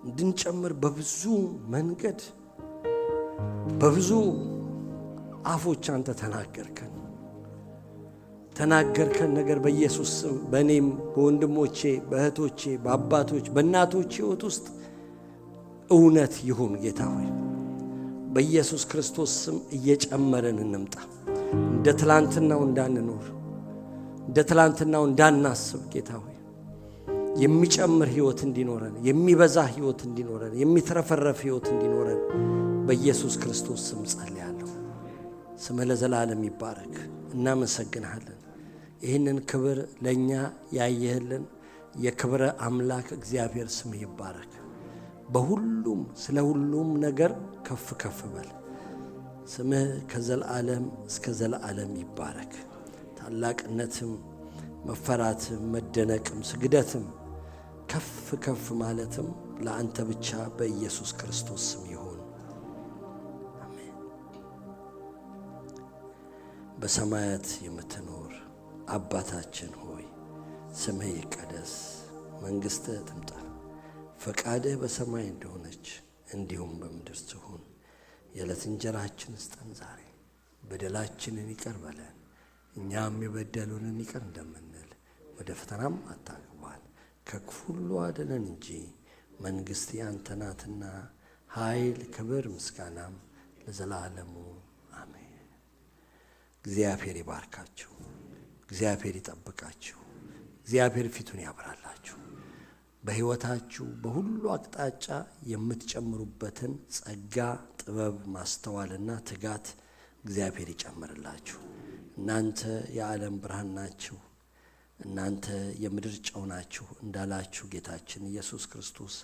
እንድንጨምር በብዙ መንገድ በብዙ አፎች አንተ ተናገርከን ነገር በኢየሱስ ስም በእኔም በወንድሞቼ በእህቶቼ በአባቶች በእናቶቼ ሕይወት ውስጥ እውነት ይሁን። ጌታ ሆይ በኢየሱስ ክርስቶስ ስም እየጨመረን እንምጣ። እንደ ትላንትናው እንዳንኖር እንደ ትላንትናው እንዳናስብ ጌታ ሆይ የሚጨምር ሕይወት እንዲኖረን የሚበዛ ሕይወት እንዲኖረን የሚትረፈረፍ ሕይወት እንዲኖረን በኢየሱስ ክርስቶስ ስም ጸልያለሁ። ስምህ ለዘላለም ይባረክ። እናመሰግንሃለን። ይህንን ክብር ለእኛ ያየህልን የክብረ አምላክ እግዚአብሔር ስምህ ይባረክ። በሁሉም ስለ ሁሉም ነገር ከፍ ከፍ በል። ስምህ ከዘላለም እስከ ዘላለም ይባረክ። ታላቅነትም መፈራትም መደነቅም ስግደትም ከፍ ከፍ ማለትም ለአንተ ብቻ በኢየሱስ ክርስቶስ ስም ይሁን፣ አሜን። በሰማያት የምትኖር አባታችን ሆይ ስምህ ይቀደስ፣ መንግሥትህ ትምጣ፣ ፈቃድህ በሰማይ እንደሆነች እንዲሁም በምድር ትሁን። የዕለት እንጀራችንን ስጠን ዛሬ፣ በደላችንን ይቅር በለን እኛም የበደሉንን ይቅር እንደምንል፣ ወደ ፈተናም አታግባን ከክፉ ሁሉ አድነን እንጂ መንግሥት ያንተ ናትና፣ ኃይል፣ ክብር፣ ምስጋናም ለዘላለሙ አሜን። እግዚአብሔር ይባርካችሁ፣ እግዚአብሔር ይጠብቃችሁ፣ እግዚአብሔር ፊቱን ያብራላችሁ። በሕይወታችሁ በሁሉ አቅጣጫ የምትጨምሩበትን ጸጋ፣ ጥበብ፣ ማስተዋልና ትጋት እግዚአብሔር ይጨምርላችሁ። እናንተ የዓለም ብርሃን ናችሁ፣ እናንተ የምድር ጨው ናችሁ እንዳላችሁ ጌታችን ኢየሱስ ክርስቶስ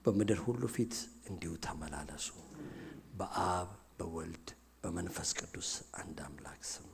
በምድር ሁሉ ፊት እንዲሁ ተመላለሱ። በአብ በወልድ በመንፈስ ቅዱስ አንድ አምላክ ስም